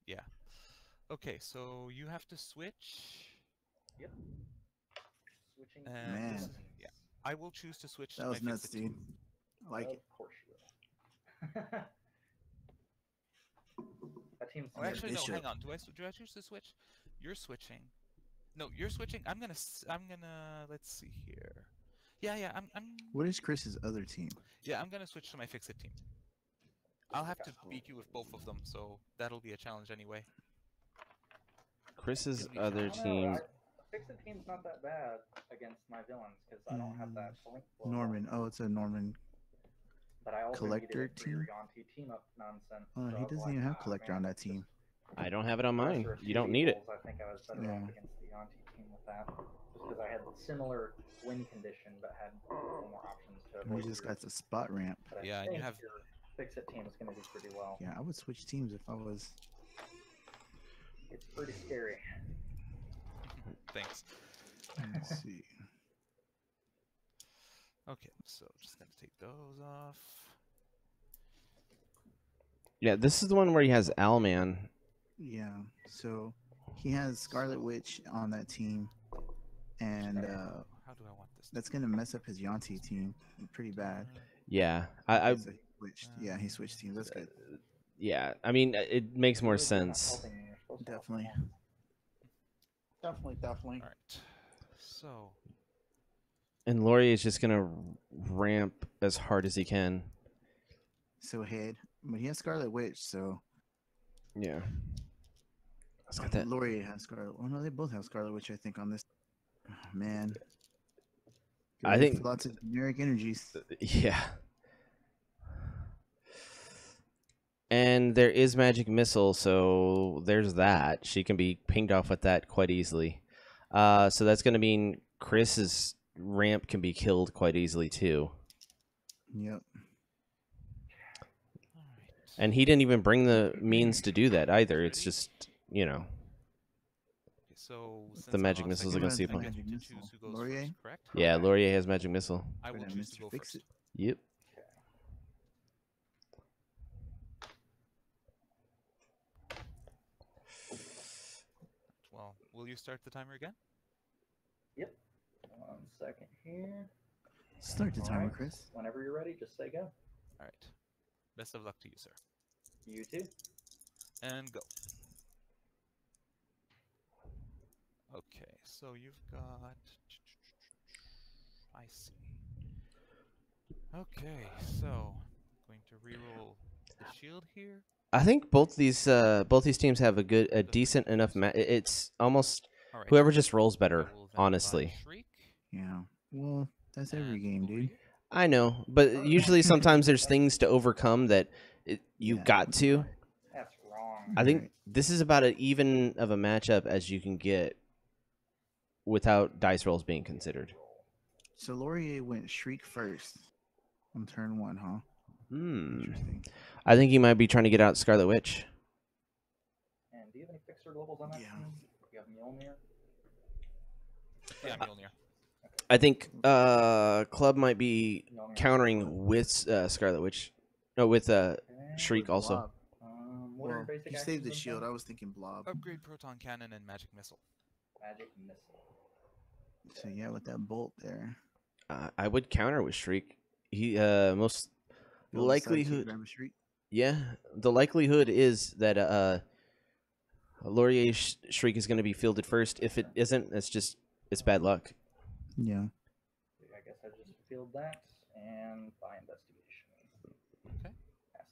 Yeah. Okay, so you have to switch. Yep. Switching. And Man. this- yeah, I will choose to switch. That to was my nuts, fix-it team. dude. I like of it. course you will. That team's Oh, actually, no. Bishop. Hang on. Do I choose to switch? You're switching. No, you're switching. I'm gonna. Let's see here. Yeah. I'm. What is Chris's other team? Yeah, I'm gonna switch to my fix-it team. I'll have to beat you with both of them, so that'll be a challenge anyway. Chris's Give me other time. team. Fix-it team's not that bad against my villains because I don't have that blink blow. Norman. Oh, it's a Norman. But I also Collector needed a team? Rianti team up nonsense. Oh, so he I was doesn't like, even have "Ah, Collector man, on that just team. I don't have it on mine. lesser of You two don't need it. evils, I think I was better Yeah. off against the Yanti team with that, just because I had similar win condition, but had a little more options to We avoid. just got the spot ramp. But I Yeah, and you think have- your fix-it team is going to do pretty well. Yeah, I would switch teams if I was. It's pretty scary. Thanks. Let's see. Okay, so just gonna take those off. Yeah, this is the one where he has Owlman. Yeah. So he has Scarlet Witch on that team, and How do I want this? that's gonna mess up his Yanti team pretty bad. Yeah, Okay, so he switched. Yeah, he switched teams. That's good. yeah. I mean, it makes more Really, you're not sense. helping me, you're supposed to help Definitely. me. Definitely. All right. So And Laurier is just gonna ramp as hard as he can. So ahead, but he has Scarlet Witch, so Yeah. Let's get that. Laurier has Scarlet. Oh no, they both have Scarlet Witch. I think on this. Oh, man. Get I ready think- for lots of generic energies. Yeah. And there is Magic Missile, so there's that. She can be pinged off with that quite easily. So that's going to mean Chris's ramp can be killed quite easily too. Yep. all right. And he didn't even bring the means to do that either. It's just, you know. Okay, so since The I'm magic on missiles second, are gonna see I a point. get to Magic choose missile. who goes Laurier? first, correct? Yeah, Laurier has Magic Missile. I will Right, choose to Mr. go Fix first. It. Yep. Well, will you start the timer again? Yep. 1 second here. Start the timer, Alright, Chris. Whenever you're ready, just say go. All right. Best of luck to you, sir. You too. And go. Okay, so you've got. I see. Okay, so going to reroll the shield here. I think both these teams have a decent enough it's almost All right. whoever just rolls I better, will then buy honestly. Shriek Yeah. Well, that's every and game, dude. Laurier. I know, but usually sometimes there's things to overcome that you Yeah. got to. That's wrong. I think Right. this is about as even of a matchup as you can get without dice rolls being considered. So Laurier went Shriek first on turn 1, huh? Interesting. I think he might be trying to get out Scarlet Witch. And do you have any fixer globals on that Yeah. team? You have Mjolnir? Yeah, Mjolnir. I think Clubb might be Mjolnir. countering with Scarlet Witch. No, with Okay. Shriek also. Blob. What are your Well, basic you actions saved the and shield. things? I was thinking Blob. Upgrade proton cannon and magic missile. Magic missile. So yeah, with that bolt there. I would counter with Shriek. He most Build a sidekick, likelihood. grab a Shriek. Yeah, the likelihood is that Laurier Shriek is going to be fielded first. If it isn't, it's bad luck. Yeah. I guess I just filled that and by investigation. Okay. Pass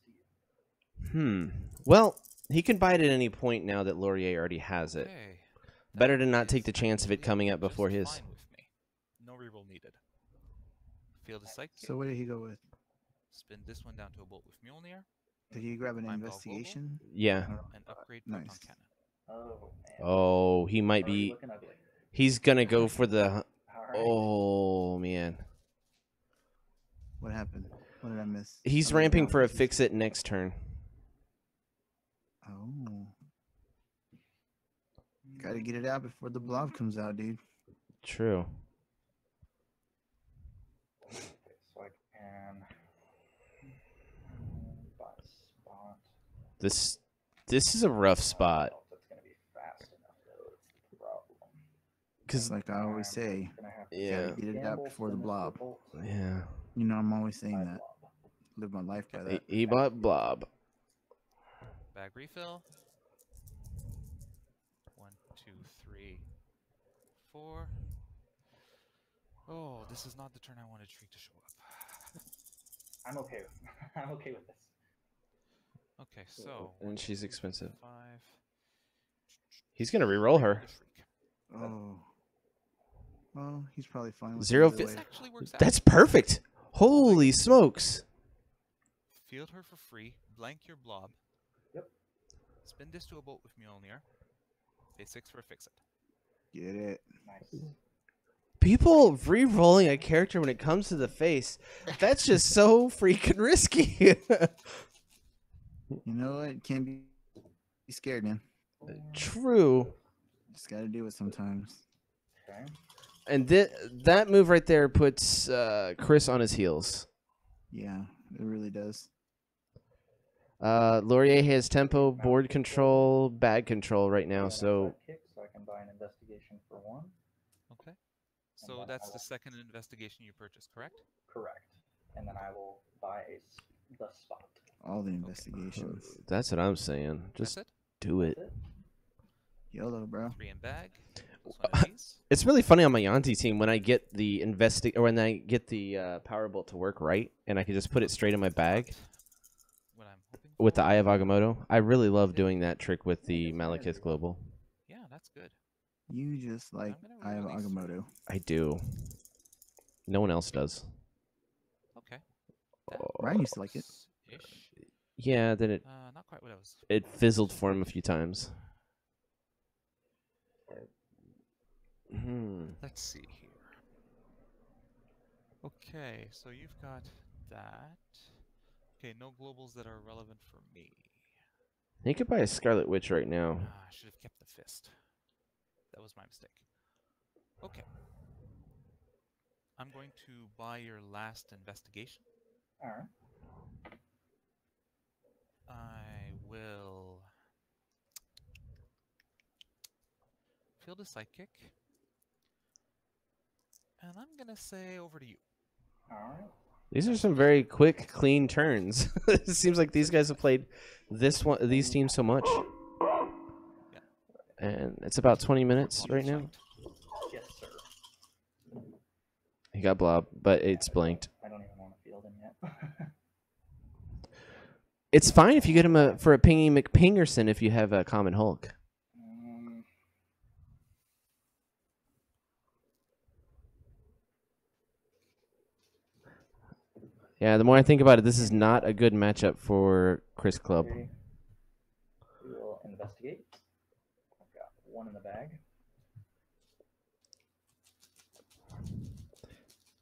to you. Well, he can buy it at any point now that Laurier already has it. Okay. Better to that not take is the chance of it actually coming up just before his. fine with me. No reroll needed. Field a sidekick. So what did he go with? Spin this one down to a bolt with Mjolnir Did he grab an Mind Ball investigation? Yeah. and upgrade proton Nice. cannon. Oh, man. Oh, he might Already be. looking ugly. He's gonna go for the. All right. Oh man. What happened? What did I miss? He's Oh, the ramping for a bounces. fix it next turn. Oh. Gotta get it out before the blob comes out, dude. True. Okay, so I can buy a spot. This is a rough spot. I don't know if that's gonna be fast enough, though. It's the problem. Cause Like I always say, Gonna have to Yeah. gotta get it out gamble, before the spin this blob. bolt, yeah, You know, I'm always saying buy that. blob. Live my life by he, that. he bought Blob. Bag refill. 1, 2, 3, 4. Oh, this is not the turn I wanted Shriek to show up. I'm okay with I'm okay with this. Okay, so And she's expensive. 5. He's gonna re-roll her. Oh. Well, he's probably fine with Zero it either fit- This way. actually works out. That's perfect. Holy smokes! Field her for free. Blank your blob. Yep. Spin this to a bolt with Mjolnir. Pay 6 for a fix it. Get it. Nice. People re-rolling a character when it comes to the face—that's just so freaking risky. You know what? Can't be scared, man. True. Just gotta do it sometimes. Okay. And that move right there puts Chris on his heels. Yeah, it really does. Laurier has tempo, board control, bag control right now, so Sidekick, so I can buy an investigation for 1. Okay. So that's the second investigation you purchased, correct? Correct. And then I will buy the spot. All the investigations. that's what I'm saying. Just That's it? do it. That's it. YOLO, bro. 3 in bag. Plus 1 of these. It's really funny on my Yanti team when I get the when I get the power bolt to work right, and I can just put it straight in my bag What I'm hoping with the for. Eye of Agamotto. I really love doing that trick with the Malekith Global. Yeah, that's good. You just like I'm I have gonna release- Agamotto. I do. No one else does. Okay. Ryan used to like it. Ish. Yeah, then Not quite what I was. it fizzled for him a few times. Let's see here. Okay, so you've got that. Okay, no globals that are relevant for me. He could buy a Scarlet Witch right now. I should have kept the fist. That was my mistake. Okay. I'm going to buy your last investigation. Alright. I will field a sidekick. And I'm going to say over to you. Alright. These are some very quick, clean turns. It seems like these guys have played these teams so much. Yeah. And it's about 20 minutes right now. Yes, sir. He got blob, but it's blanked. I don't even want to field him yet. It's fine if you get him for a Pingy McPingerson if you have a common Hulk. Yeah, the more I think about it, this is not a good matchup for Chris Clubb. Okay. We will investigate. I've got 1 in the bag.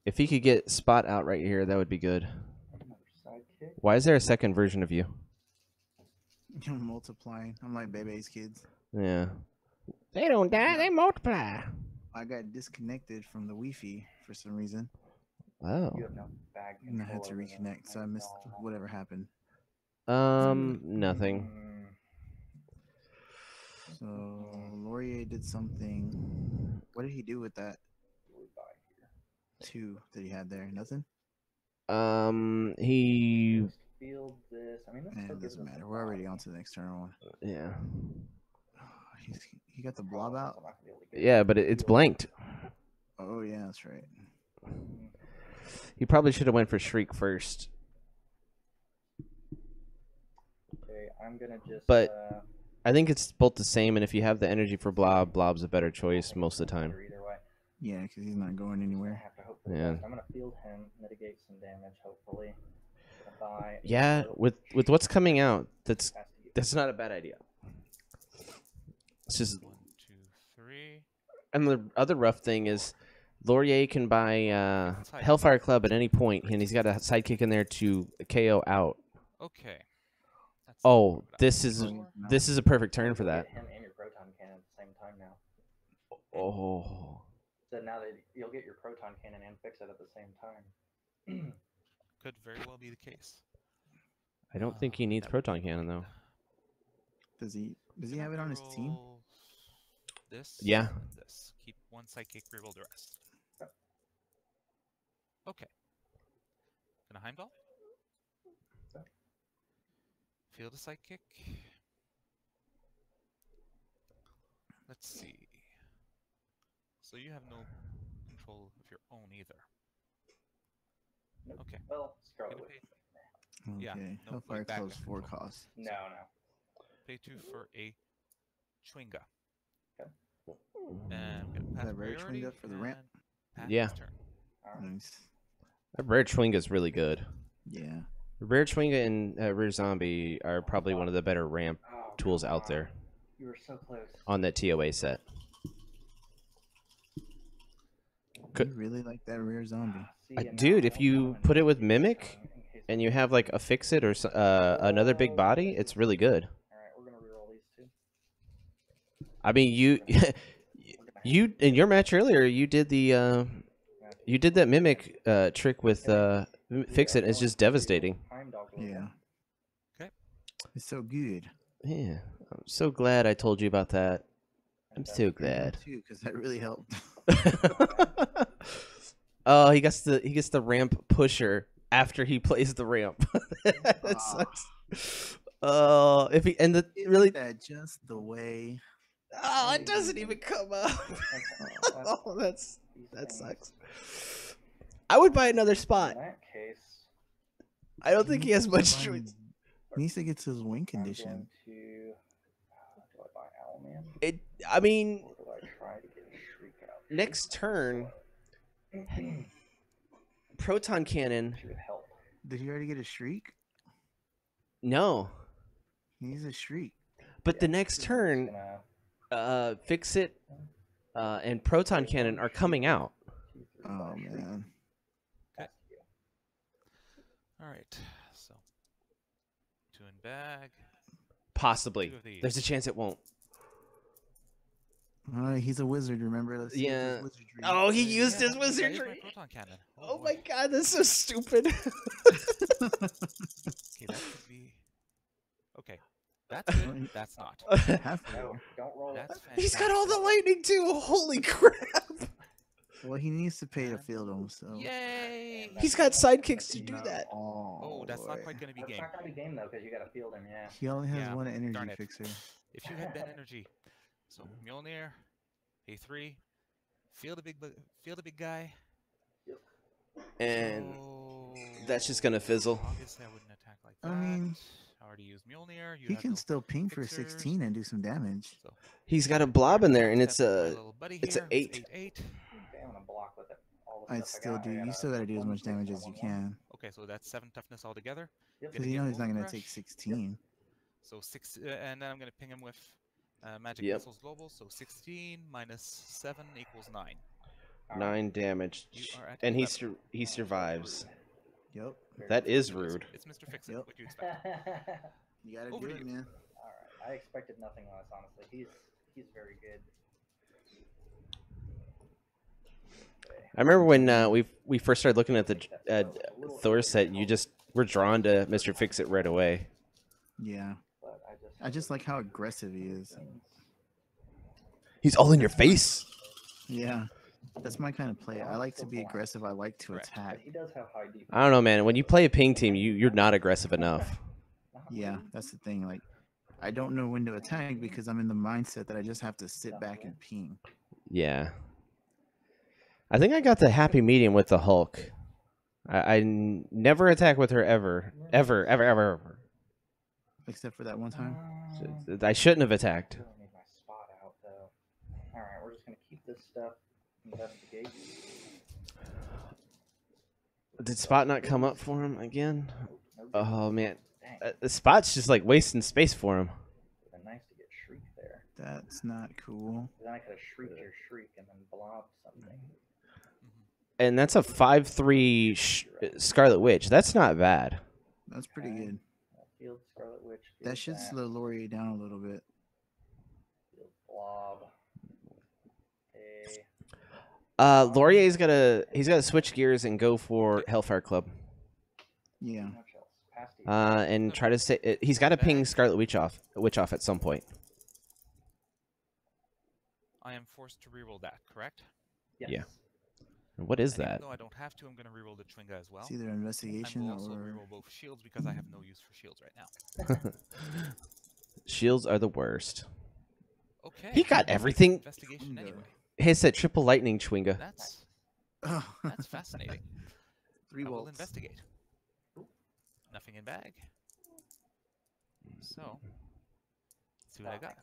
If he could get Spot out right here, that would be good. Another sidekick. Why is there a second version of you? You're multiplying. I'm like Bebe's kids. Yeah. They don't die, they multiply. I got disconnected from the Wi-Fi for some reason. Oh. You have no bag And I had to control over reconnect, so I missed whatever happened. Nothing. So Laurier did something. What did he do with that What do we buy here? 2 that he had there? Nothing? He... Just field this. I mean, this And still it gives doesn't us matter. a We're already lot. on to the next turn one. Yeah. He got the blob out? I'm not gonna be able to get Yeah, but it's blanked. Oh, yeah, that's right. He probably should have went for Shriek first. Okay, I'm gonna just. But I think it's both the same, and if you have the energy for Blob, Blob's a better choice most of the time. Either way. Yeah, because he's not going I anywhere. have to hope for the Yeah. best. I'm gonna field him, mitigate some damage, hopefully. Gonna buy a Yeah, little with what's coming out, that's has to get- that's not a bad idea. It's just, 1, 2, 3. and the other rough thing is, Laurier can buy Hellfire Club at any point, and he's got a sidekick in there to KO out. Okay. That's Oh, what I this was is looking for. this is a perfect turn for that. Get him and your proton cannon at the same time now. Oh, So now that you'll get your proton cannon and fix it at the same time. Could very well be the case. I don't think he needs That would Proton be Cannon fine. though. Does he Gonna have it on his team? reroll This. Yeah. and This. Keep 1 sidekick, reroll the rest. Yep. Okay. Gonna Heimdall. Yep. Field a sidekick. Let's see. So you have no control of your own either. Nope. Okay. Well, Scarlet Gonna Witch. pay, Yeah, Okay. no, Hellfire like back Club's then. 4 costs. No, no. pay 2 for a Chwinga. Okay. And we're gonna pass that rare priority Chwinga for the ramp? and pass Yeah. his turn. Alright. Nice. That rare Chwinga is really good. Yeah. Rare Chwinga and Rare Zombie are probably one of the better ramp Oh, tools come out on. there You were so close. on that TOA set. Could- You really like that rare zombie. See, and now Dude, I if don't you have an put it with investigation Mimic in case and I- you have like a Fix It or another big body, it's really good. Alright, we're gonna reroll these 2. I mean, you We're gonna You in your match earlier, you did the you did that mimic trick with Fix It. It's just devastating. Yeah. Okay. It's so good. Yeah, I'm so glad I told you about that. I'm so glad. Too, because that really helped. Oh, he gets the ramp pusher after he plays the ramp. That sucks. Oh, if he and the really that just the way. Oh, it doesn't even come up. Oh, that sucks. I would buy another spot. In that case, I don't think he has much choice. He needs to get to his win I'm condition. going to. Do I buy Owlman? I mean, Or do I try to get a Shriek out? next turn, Proton Cannon. She would help. Did he already get a shriek? No, He needs a shriek. but the next turn, Fix It and Proton Cannon are coming out. Oh man. All right. So 2 in bag. Possibly. 2 of these. There's a chance it won't. He's a wizard, remember? Let's see Yeah. his wizardry. Oh, he used Yeah, his that is my wizardry. proton cannon. Oh boy. my god, that's so stupid. Okay, that could be. Okay, that's good. That's not. Half No, of it. don't roll it. That's He's got all the fantastic. lightning too. Holy crap. Well, he needs to pay to field him, so. Yay! He's got sidekicks to do No. that. Oh, that's not boy. quite gonna be That's game. not gonna be game though, because you gotta field him. Yeah. He only has Yeah, one darn energy it. fixer. If you had Ben energy, so Mjolnir, pay 3, feel the big guy. And So, that's just gonna fizzle. Obviously, I wouldn't attack like that. I mean, I already used Mjolnir. You He have can no still ping for fixers. 16 and do some damage. So He's got a blob in there, and it's step my a little buddy it's a here. 8. 8. Okay, I'm gonna block with it. All the I'd stuff I still got. do. I You got still a gotta do as much 1, damage as you 1, 1. can. Okay, so that's 7 toughness altogether. Yep. Because Gonna you know get he's not gonna Wolf take Crush. 16. So 6, and then I'm gonna ping him with Magic Yep. Missiles Global. So 16 minus 7 equals 9. 9 damage, You are at and he 11. he survives. Yep. That is rude. It's Mr. Fix-It. Yep. What do you expect? You gotta Over do to it, you. man. Alright, I expected nothing less, honestly. He's very good. Okay. I remember when we first started looking at the Thor set, you just were drawn to Mr. Fix It right away. Yeah. But I just like how aggressive he is. He's all in your face. Yeah. That's my kind of play. I like to be aggressive. I like to Correct. attack. He does have high defense. I don't know, man. When you play a ping team, you're not aggressive enough. Yeah, that's the thing. Like, I don't know when to attack because I'm in the mindset that I just have to sit back and ping. Yeah. I think I got the happy medium with the Hulk. I never attack with her ever. Except for that one time. I shouldn't have attacked. Really need my spot out though. Alright, we're just gonna keep this stuff. Investigate. Did Spot not come up for him again? Nope. Oh, man. Dang. The Spot's just like wasting space for him. Would've been nice to get Shriek there. That's not cool. Then I could have shrieked your Shriek and then blobbed something. And that's a 5/3 Scarlet Witch. That's not bad. That's pretty good. Field Scarlet Witch. That field should that, slow Laurier down a little bit. Field Blob. Okay. Laurier's he's gotta switch gears and go for Hellfire Club. Yeah. Much else. Pasty. And try to say he's got to ping Scarlet Witch off at some point. I am forced to reroll that, correct? Yes. yeah. What is And even that? though I don't have to, I'm going to reroll the Chwinga as well. It's either And investigation we'll also or reroll both shields because I have no use for shields right now. Shields are the worst. Okay. He got everything. Investigation anyway. Hey, said triple lightning Chwinga. That's fascinating. 3 I will volts. investigate. Nothing in bag. So, let's see what I got.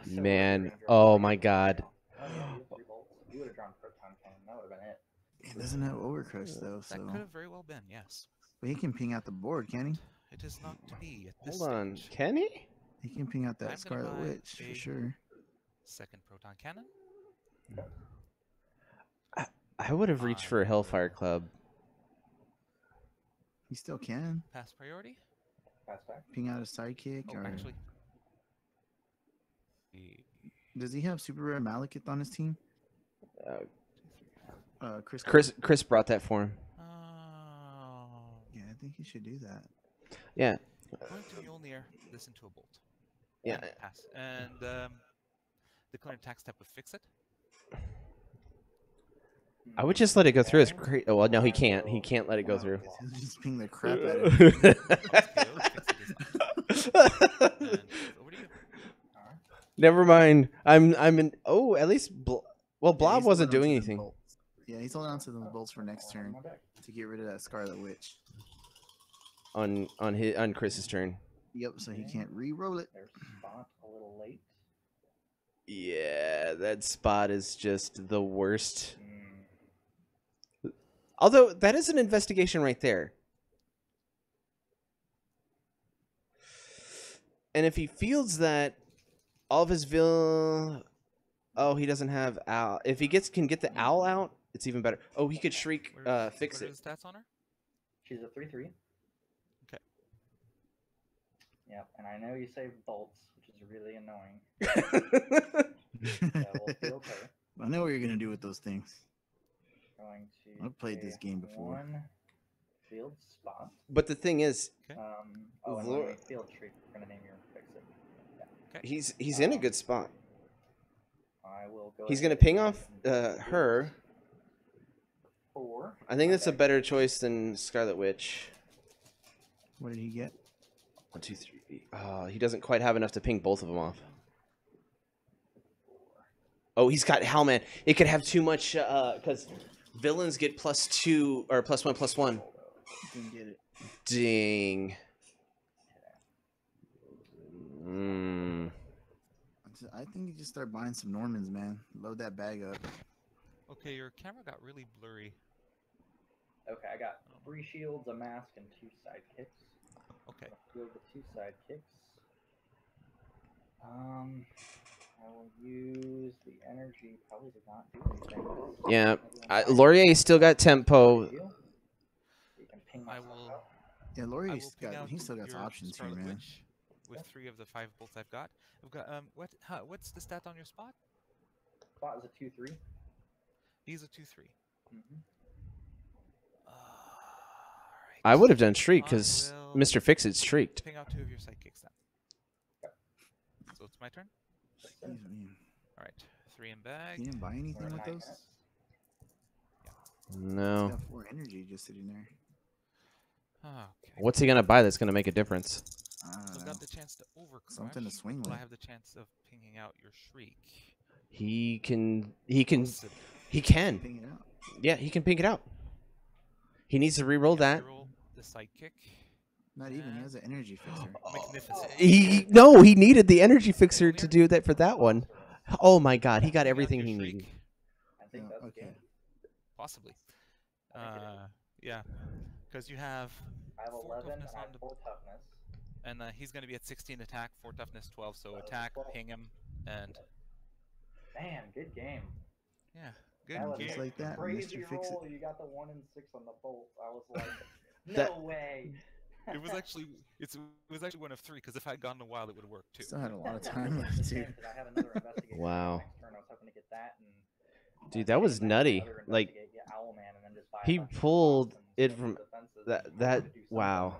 Man, oh my God. Oh, yeah, you have 3 bolts. You would have drawn Proton Cannon. That would have been it. He doesn't have overcrush though, That so could have very well been, yes. but he can ping out the board, can he? It is not to be at this Hold on, stage. can he? He can ping out I'm that gonna Scarlet buy Witch for a- sure. Second proton cannon. I would have reached for a Hellfire Club. He still can Pass priority. Pass back. ping out a sidekick, Oh, or actually. The- does he have super rare Malekith on his team? Chris brought that for him. Oh. Yeah, I think you should do that. Yeah. Going to Mjolnir this into a bolt. Yeah. And pass. And declare attack step with fix it. I would just let it go through. It's great. Oh, well, no, he can't. He can't let it go through. He'll just ping the crap out of it. Over to you. Never mind. I'm in. Oh, at least. Well, Yeah, Blob he's wasn't holding doing on to them anything. bolts. Yeah, he's holding on to those bolts for next turn to get rid of that Scarlet Witch. On Chris's turn. Yep, so he can't re-roll it. Their spot a little late. Yeah, that spot is just the worst. Although that is an investigation right there. And if he feels that all of his oh, he doesn't have owl. If he can get the owl out, it's even better. Oh, he could shriek, fix What are it. the stats on her? She's a 3/3. Okay. Yep, and I know you say bolts, which is really annoying. That will be okay. I know what you're gonna do with those things. Going to I've played this pay game before. One field spot. But the thing is, And when we field shriek, we're gonna name your fix it. Yeah. Okay. he's in a good spot. I will go. He's ahead gonna ping and off field her. 4. I think that's a better choice than Scarlet Witch. What did he get? 1, 2, 3. He doesn't quite have enough to ping both of them off. Oh, he's got Howlman. It could have too much because villains get +2 or +1/+1. Didn't get it. Ding. I think you just start buying some Normans, man. Load that bag up. Okay, your camera got really blurry. Okay, I got 3 shields, a mask, and 2 sidekicks. Okay. Field the 2 sidekicks. I will use the energy. Probably did not do anything. Yeah, Laurier still got tempo. You can ping I myself will. out. Yeah, I Laurier's will ping out he still got your options here, Scarlet man. Witch with 3 of the 5 bolts I've got. I've got what's the stat on your spot? Spot is a 2/3. He's a 2/3. Mm-hmm. Alright. I would have done Shriek I because will Mr. Fix-It shrieked. ping out 2 of your sidekicks then. So it's my turn. Excuse me. All right, 3 in bag. You didn't buy We're anything at with 9 those? minutes. He's No. got 4 energy just sitting there. Okay. What's he gonna buy that's gonna make a difference? I So don't I've know. got the chance to overcrush. Something to swing Will I with. have the chance of pinging out your shriek? He can. Possibly. He can. Ping it out. Yeah, he can ping it out. He needs to re-roll that. Reroll the sidekick. Not even. He has an energy fixer. Magnificent. He needed the energy fixer to do that for that one. Oh my God, he got Ping out everything your he shriek? needed. I think Yeah, that's okay. game. Possibly. I think it is. Yeah, because you have I have 4 11 and toughness I on have the 4 toughness. and he's going to be at 16 attack, 4 toughness, 12. So attack, ping him, and Man, good game. yeah, good That was game. Just like that, crazy Mr. Fix-It. roll. You got the 1 and 6 on the bolt. I was like, no That- way. It was actually it was actually 1 of 3 because if I'd gone a while, it would have worked too. Still had a lot of time left, too. I have another investigation Wow. next turn. I was hoping to get that and Dude, that was nutty. another Like, investigate, get Owlman, and then just buy a he bunch of pulled spots and it switch from defenses that. and That do something. wow.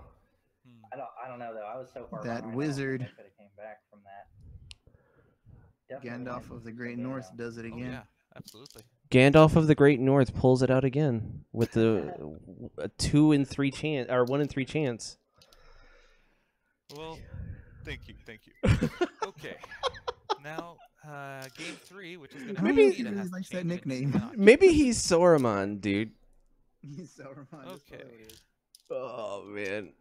Hmm. I don't know though. I was so far That behind, I don't wizard. think I could have came back from that. Definitely Gandalf might of the be Great game North now. does it Oh again. yeah, absolutely. Gandalf of the Great North pulls it out again with the a 2 in 3 chance or 1 in 3 chance. Well, thank you. Okay, now game 3, which is going to be Maybe- me He that really has to likes that change it. nickname. Not- Maybe he's Sauron, dude. He's Sauron. That's Okay. what it is. Oh man.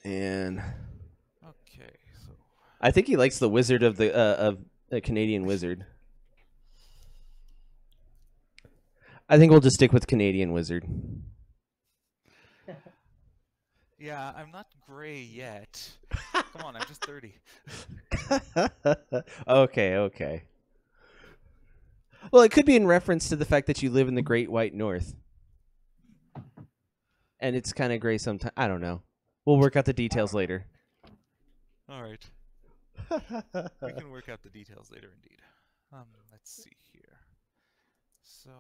And Okay, so I think he likes the wizard of the Canadian wizard. I think we'll just stick with Canadian wizard. yeah, I'm not gray yet. Come on, I'm just 30. Okay. Well, it could be in reference to the fact that you live in the Great White North. And it's kind of gray sometimes. I don't know. We'll work out the details later. All right. We can work out the details later, indeed. Let's see here. So,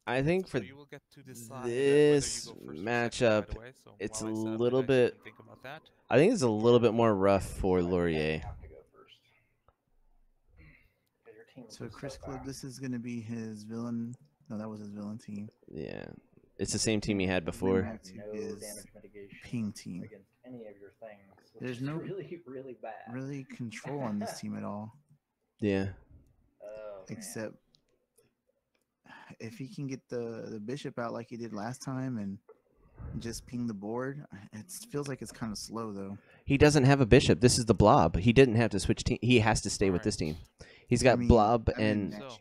I think for so you will get to decide whether you this go first or second matchup, right away. So it's a while I set up the little dice, you bit. can think about that. I think it's a little bit more rough for Laurier. I have to go first. 'Cause your team is So just Chris so Clubb, back. this is gonna be his villain. No, that was his villain team. Yeah, it's the same team he had Bring before. back to No his damage mitigation ping team. against any of your things. Which There's is no really, really bad. really control on this team at all, Yeah. Oh, except if he can get the bishop out like he did last time and just ping the board. It feels like it's kind of slow though. He doesn't have a bishop. This is the blob. He didn't have to switch team. He has to stay with this team. He's got blob I mean, and So,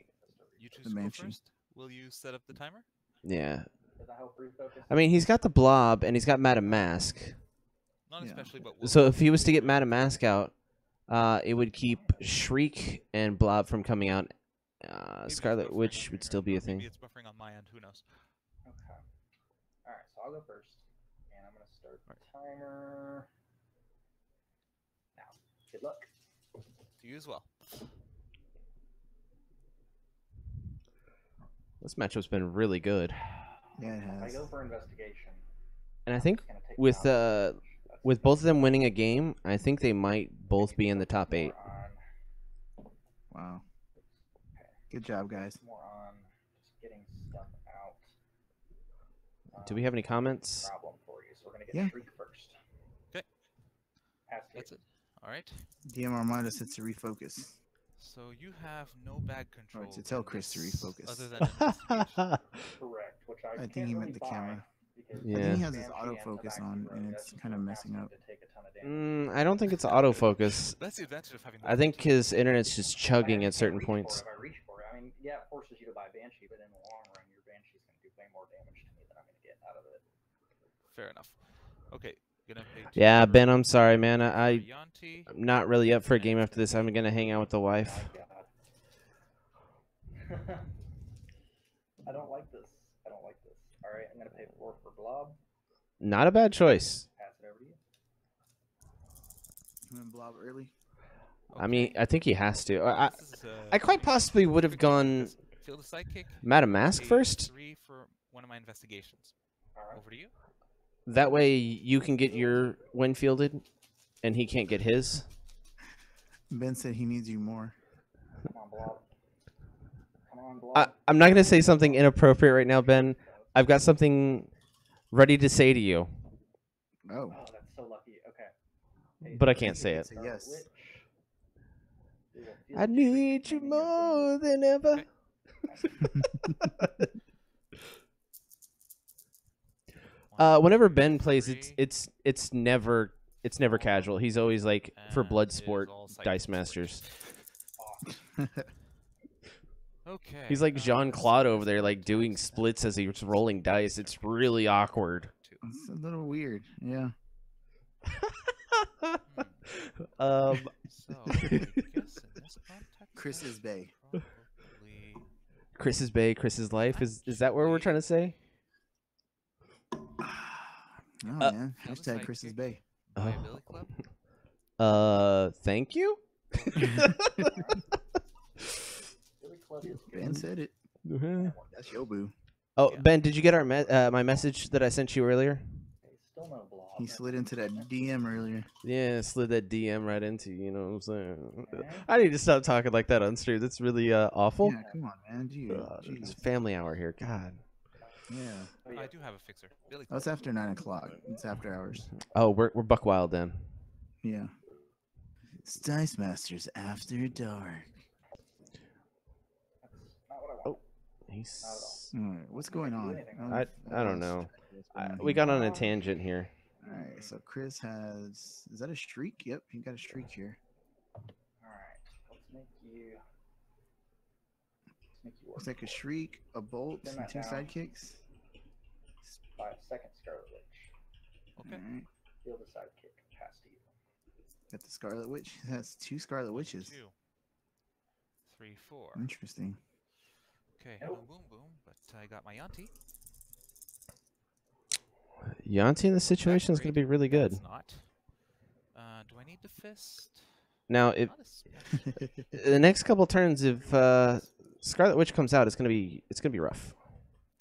you choose The to go Banshee. first. Will you set up the timer? yeah. Does that help refocus? I mean, he's got the blob and he's got Madame Mask. Not Yeah. especially, but we'll So if he was to get Madame Mask out, it would keep Shriek and Blob from coming out. maybe it's Scarlet buffering Witch on would your still end, be or a thing. Maybe it's buffering on my end. Who knows? Okay. All right, so I'll go first, and I'm gonna start the timer now. Good luck. To you as well. This matchup's been really good, Yeah, it If I has. go for investigation, and I I'm think just gonna take with down That's with both of them winning a game, I think they might both be in the top 8. more on- Wow. Okay. Good job, guys. More on just getting stuff out. Do we have any comments? Problem for you, so we're gonna get Yeah. Shriek first. Okay. Pass to That's you. it. All right. DM Armada said to refocus. So you have no bag control. to tell in Chris to this refocus. Other than investigation. Correct, which I, I think can't he really meant the buy camera. because Yeah. I think he has his Banshee and autofocus Tabaxi on, Road, and that's it's kind of just messing asking up. to take a ton of damage. I don't think it's autofocus. That's the advantage of having. I think his internet's just chugging I at certain reach for it points. if I reach for it. I mean, yeah, it forces you to buy Banshee, but in the long run, your Banshee's going to do way more damage to me than I'm going to get out of it. Fair enough. Okay. Gonna pay two Yeah, for- Ben, I'm sorry, man. for I'm Yanti. not really up for a game after this. I'm gonna hang out with the wife. My God. I don't like this. I don't like this. All right, I'm going to pay 4 for Blob. Not a bad choice. Pass it over to you. You went blob early. I mean, I think he has to. This is, I quite possibly would have gone Field a sidekick. Madame Mask Pay first. 3 for one of my investigations. All right. Over to you. That way you can get your win fielded, and he can't get his. Ben said he needs you more. Come on, Blob. Come on, Blob. I'm not gonna say something inappropriate right now, Ben. I've got something ready to say to you, Oh. Oh, that's so lucky. Okay. Hey, but I can't say it. Say yes. Witch. We will feel I the need Shriek you in your more than ever. Whenever Ben plays, it's never casual. He's always like for And blood it is sport all psychic dice switch. masters. Awesome. Okay. He's like Jean Claude over there, like doing splits as he's rolling dice. It's really awkward. It's a little weird. Yeah. um, So, I guess in this context, Chris's I Bay. probably- Chris's Bay, Chris's life. Is that what we're trying to say? Oh man. Field a Hashtag Chris's sidekick. Bay. Buy a Billy Club. Thank you. Billy Club is Ben good. said it. Oh, That's your boo. Yeah. Ben, did you get our my message that I sent you earlier? Hey, still no Blob. He slid into that DM earlier. Yeah, slid that DM right into you. You know what I'm saying? Okay. I need to stop talking like that on stream. That's really awful. Yeah, come on, man. It's Jeez. family hour here. God. Yeah. Oh, yeah. I do have a fixer. Billy Oh, Club. it's after 9 o'clock. It's after hours. Oh, we're buck wild then. Yeah. It's Dice Masters After Dark. That's not what I want. He's. All right, what's going on? I don't know. What's going on We here? got on a tangent here. All right, so Chris has. Is that a streak? Yep, he got a streak here. All right. Let's make you work. Looks like a shriek, a bolt, Spin and that 2 down. sidekicks. Buy a second Scarlet Witch. Okay. All right, Field a sidekick. Pass to you. got the Scarlet Witch. That's 2 Scarlet Witches. 2, 3, 4. Interesting. Okay. Nope. Boom, boom, boom. But I got my Yanti. Yanti in this situation is going to be really good. That's not. need to fist. Now, if Not as much. the next couple turns, if Scarlet Witch comes out, it's gonna be rough.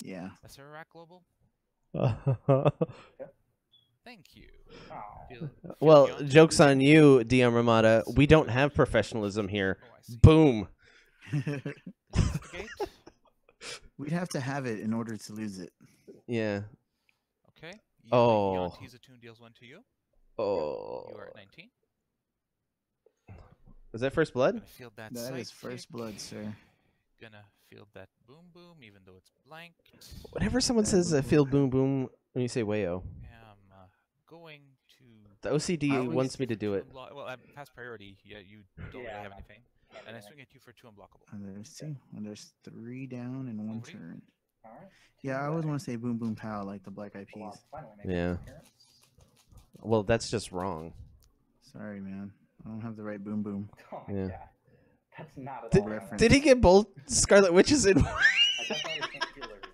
Yeah. A Serac Global? Thank you. Oh. Feel Well, beyond joke's you. on you, DM Ramada. We don't have professionalism here. Oh, I see. Boom. Investigate. We'd have to have it in order to lose it. Yeah. Okay. Oh. Yanti's attune deals 1 to you. Oh. You are at 19. Is that first blood? Gonna field that That is sidekick. first blood, sir. Gonna field that boom boom, even though it's blanked. Whenever someone That says boom feel boom. boom boom when you say wayo, Am going to. the OCD I always- wants me to do it. Well, I'm past priority. Yeah, you don't really Yeah. have anything. And I swing at you for 2 unblockable. And there's 2. And there's 3 down in 1 Over to you. turn. All right. Yeah, I always want to say boom boom pow like the Black Eyed Well, Peas. finally making Yeah. an appearance. Well, that's just wrong. Sorry, man. I don't have the right boom boom. Oh my Yeah. god. That's not at Did- all. what I reference. wanted. Did he get both Scarlet Witches in? I definitely can't feel everything.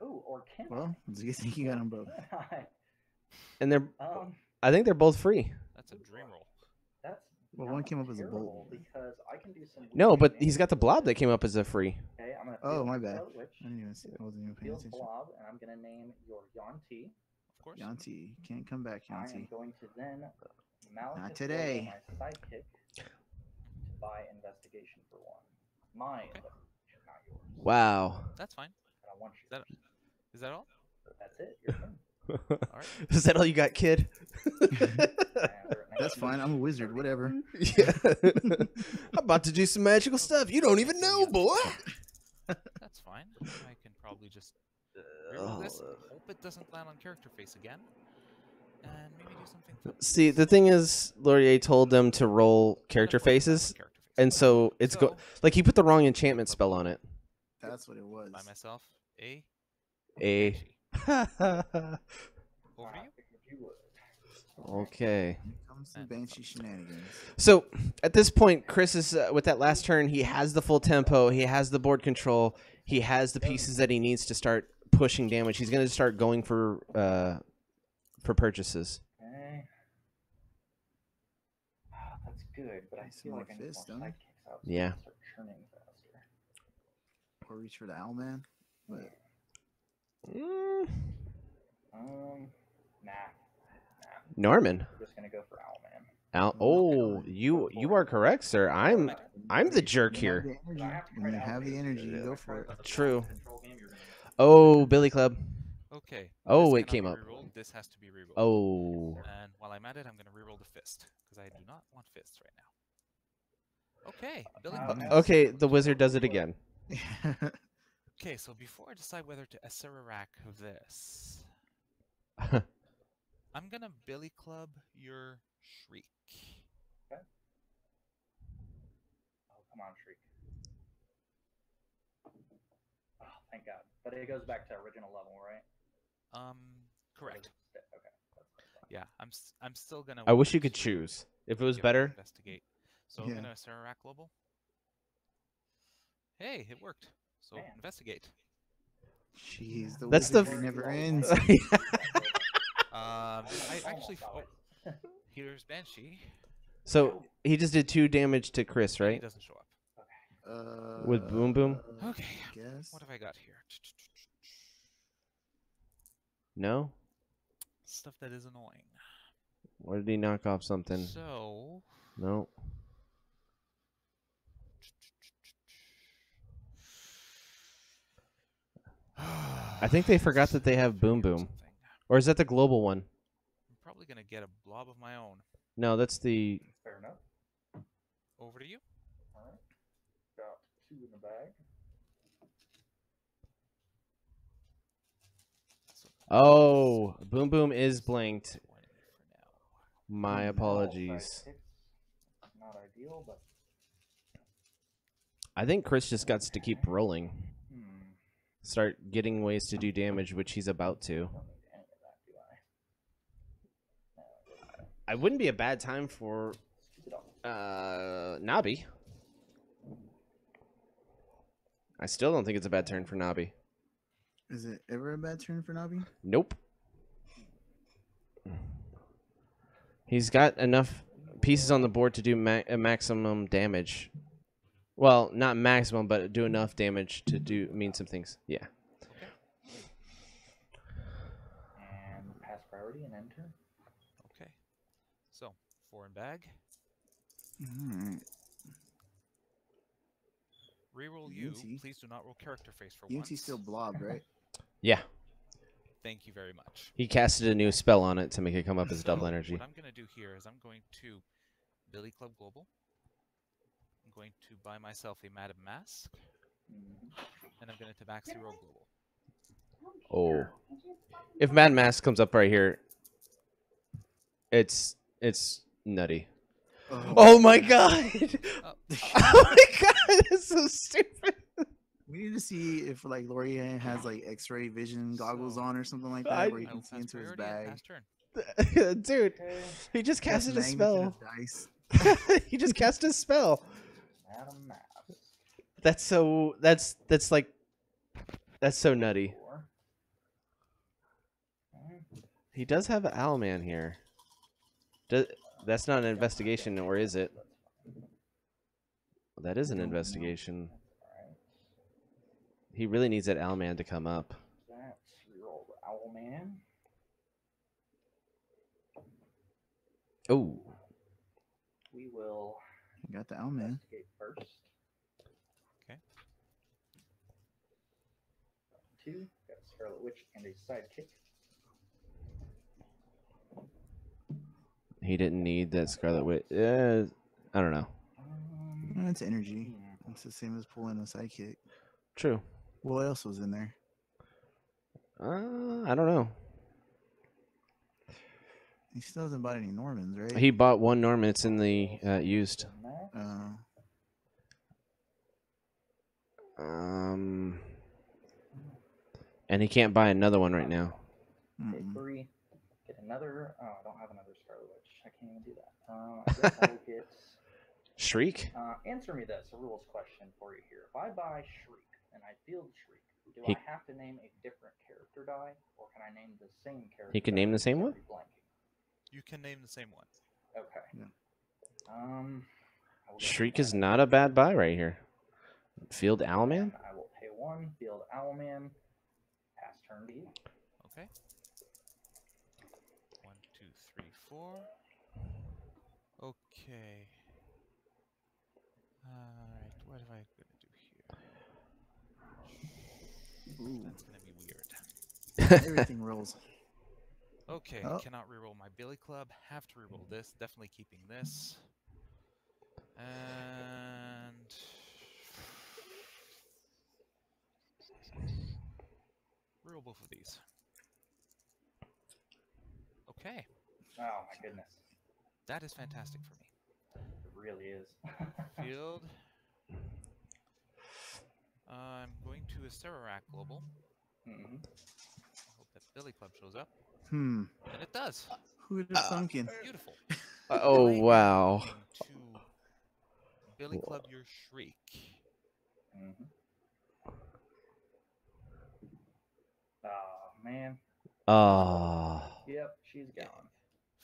Ooh, or can Well, it's a good thing you got them both. I? And they're, Um, I think they're both free. That's a dream roll. that's Well, one not came up as a terrible bolt. because I can do some. No, weird but things. he's got the blob that came up as a free. Okay, I'm gonna. Oh, field my bad. Scarlet Witch, I didn't even see. I wasn't even paying field attention. blob, and I'm gonna name your Yanti. Of course. Yanti, can't come back, I am Yanti. going to then mount Not it today. over my sidekick to buy investigation for 1. My Okay. investigation, not yours. Wow. That's fine. And I want you. Is that all? That's it. Your turn. All right. Is that all you got, kid? And we're at That's 19. fine. I'm a wizard. Whatever. Yeah. I'm about to do some magical stuff. You don't even know, boy. That's fine. I can probably just reroll this. Oh, Hope it doesn't land on character face again. And maybe do something fun. See, the thing is, Laurier told them to roll character Of course, it lands on faces, character face. and so it's So, like he put the wrong enchantment spell on it. That's what it was. by myself, a A. Banshee. Over to I you. figured you would. Okay. Here comes some Banshee shenanigans. So at this point, Chris is with that last turn. He has the full tempo. He has the board control. He has the pieces that he needs to start pushing damage. He's going to start going for purchases. Okay. That's good, but I Nice feel more like I need fist, more huh? sidekicks out. So Yeah. I can start churning faster. Or reach for the Owlman. But Mm, Nah. Norman. We're just gonna go for Owlman. Oh, you are correct, sir. I'm the jerk when you have here. the energy, when you have the energy, you go for it. True. Control game, you're gonna Oh, Billy Club. Okay. Oh, this it cannot came be up. rerolled. This has to be rerolled. Oh. And while I'm at it, I'm going to reroll the fist because I do not want fists right now. Okay. Billy Club. Okay, the wizard does it again. Okay, so before I decide whether to Acerarak this, I'm gonna Billy Club your Shriek. Oh, come on, Shriek. Oh, thank God. But it goes back to original level, right? Correct. Okay. That's fine. Yeah, I'm still gonna. I wish you want could to choose. If it was give better. Investigate. So I'm Yeah. gonna Acerarak Global. Hey, it worked. So Man. investigate. Jeez, the That's the wizardry never ends. I actually. Oh, here's Banshee. So he just did 2 damage to Chris, He right? doesn't show up. With Boom Boom? Okay. Guess. What have I got here? No? Stuff that is annoying. Or did he knock off something? So. No. I think they forgot that they have Boom Boom. Something. Or is that the global one? I'm probably gonna get a blob of my own. No, that's the... Fair enough. Over to you. All right. Got 2 in the bag. So, Oh, Boom Boom is blanked. 20 for now. My Oh, apologies. Sidekicks, not ideal, but I think Chris just got to keep rolling. Start getting ways to do damage, which he's about to. I don't need any of that, do I? No, I wouldn't be a bad time for stupid all. Nabi. I still don't think it's a bad turn for Nabi. Is it ever a bad turn for Nabi? Nope. He's got enough pieces on the board to do maximum damage. Well, not maximum, but do enough damage to mean some things. Yeah. Okay. And pass priority and enter. Okay. So, 4 in bag. Alright. Reroll you. Unity. Please do not roll character face for Unity's once. still blob, right? Yeah. Thank you very much. He casted a new spell on it to make it come up as double So, energy. What I'm going to do here is I'm going to Billy Club Global. I'm going to buy myself a Madam Mask. And I'm going to Tabaxi Roll Global. Oh. If Mad Mask comes up right here, it's nutty. Oh my god! Oh. Oh my god, that's so stupid. We need to see if like Laurier has like X-ray vision goggles So, on or something like that, I- where he I can will see pass into his priority and bag. pass turn. Dude, Okay. he just That's casted a magnitude spell. of dice. He just cast a spell. Madam Mask. That's so nutty. 4. Okay. He does have Owlman here. That's not an investigation, or is it? That is an investigation. Alright. He really needs that Owlman to come up. That's reroll the Owlman. Oh, We will You got the Owlman. investigate first. Okay. 2. Got a Scarlet Witch and a sidekick. he didn't need that Scarlet Witch. I don't know. It's energy. It's the same as pulling a sidekick. True. What else was in there? I don't know. He still hasn't bought any Normans, right? He bought one Norman. It's in the used. And he can't buy another one right now. Okay, Mm-mm. 3. Get another. Oh, I don't have another Scarlet Witch. I can't even do that. I guess I will get. Shriek? Answer me this, a rules question for you here. If I buy Shriek and I field Shriek, do He- I have to name a different character die, or can I name the same character? He can die name the with same one? every blanking? You can name the same one. Okay. Yeah. I will go Shriek ahead is and not a bad buy right here. Field Owlman? I will pay 1, field Owlman, pass turn to you. Okay. 1, 2, 3, 4. Okay. Alright, what am I gonna do here? Ooh. That's gonna be weird. Everything rolls. Okay, Oh. cannot reroll my Billy Club. Have to reroll this. Definitely keeping this. And reroll both of these. Okay, Oh my goodness, that is fantastic for me. it really is. Field. I'm going to Acerarak Global. Mhm. Hope that Billy Club shows up. Hmm. And it does. Who would have thunk in? Beautiful. Oh, I am wow. going to Billy Club your Shriek. Mhm. Oh man. Oh. Yep, she's gone.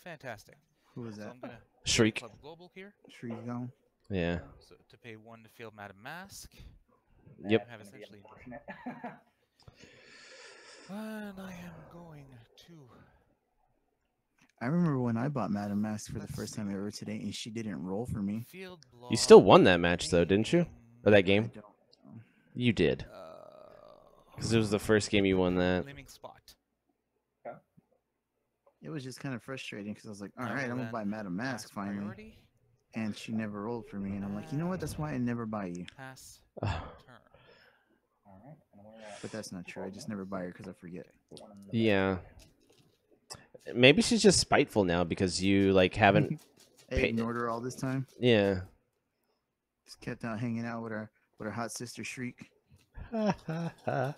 Fantastic. Who was So that? I'm gonna Shriek. Club Global here. Shree's gone. Yeah. So to pay 1 to field Madam Mask. Yep. That's Have gonna be essentially- unfortunate. And I am going to I remember when I bought Madam Mask for the first time ever today, and she didn't roll for me. field You still block won that match, though, didn't you? Or that I game? don't know. You did. Because it was the first game you won that. Gleaming spot. It was just kind of frustrating because I was like, all I right, will I'm going to then buy Madam Mask Pass finally. priority, And she never rolled for me. And I'm like, you know what? That's why I never buy you. pass Ugh. turn. Alright, and we're at But that's not true. I just never buy her because I forget. 1 in the Yeah. bag. Maybe she's just spiteful now because you, like, haven't... I Pay- ignored her all this time. Yeah. Just kept out hanging out with her hot sister Shriek. The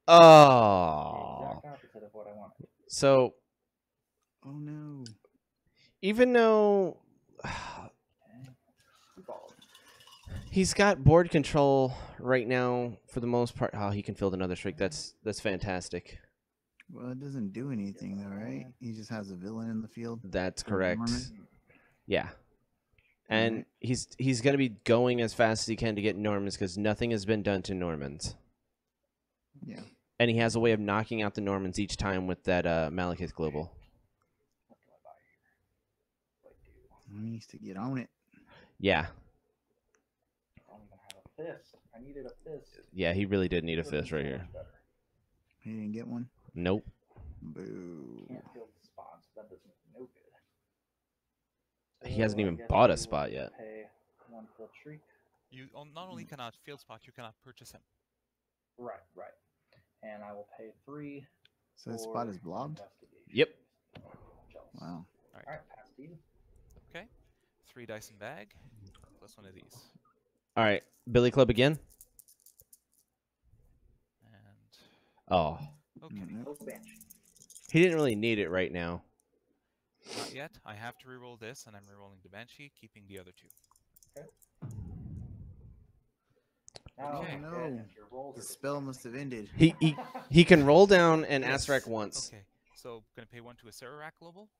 Oh. exact opposite of what I wanted. So, Oh no. even though Okay. Evolve. he's got board control right now for the most part, oh, he can field another Shriek. That's fantastic. Well, it doesn't do anything though, right? He just has a villain in the field. That's for correct. Norman. Yeah. And Alright. he's going to be going as fast as he can to get Normans because nothing has been done to Normans. Yeah. And he has a way of knocking out the Normans each time with that Malekith Global. What do I buy here? What do I do? He needs to get on it. Yeah. I don't even have a fist. I needed a fist. Yeah, he really did need a Would've been fist right so here. much better. He didn't get one. Nope. Boo. Can't field the spots. That does me no good. He hasn't So I even guess bought we a will spot yet. Pay 1 field shriek. You not only cannot field spot, you cannot purchase him. Right. And I will pay 3. So his spot is blobbed? Yep. Jealous. Wow. Alright, pass Steven. Okay. 3 dice in bag. Plus one of these. All right. Billy Club again? And Oh. okay. Mhm. Oh, Banshee. He didn't really need it right now. Not yet. I have to reroll this, and I'm rerolling the Banshee, keeping the other 2. Now, Okay. Oh, goodness, no. your rolls The are spell must have ended. He can roll down and Yes. Azrac once. Okay. So gonna pay 1 to a Sararak Global.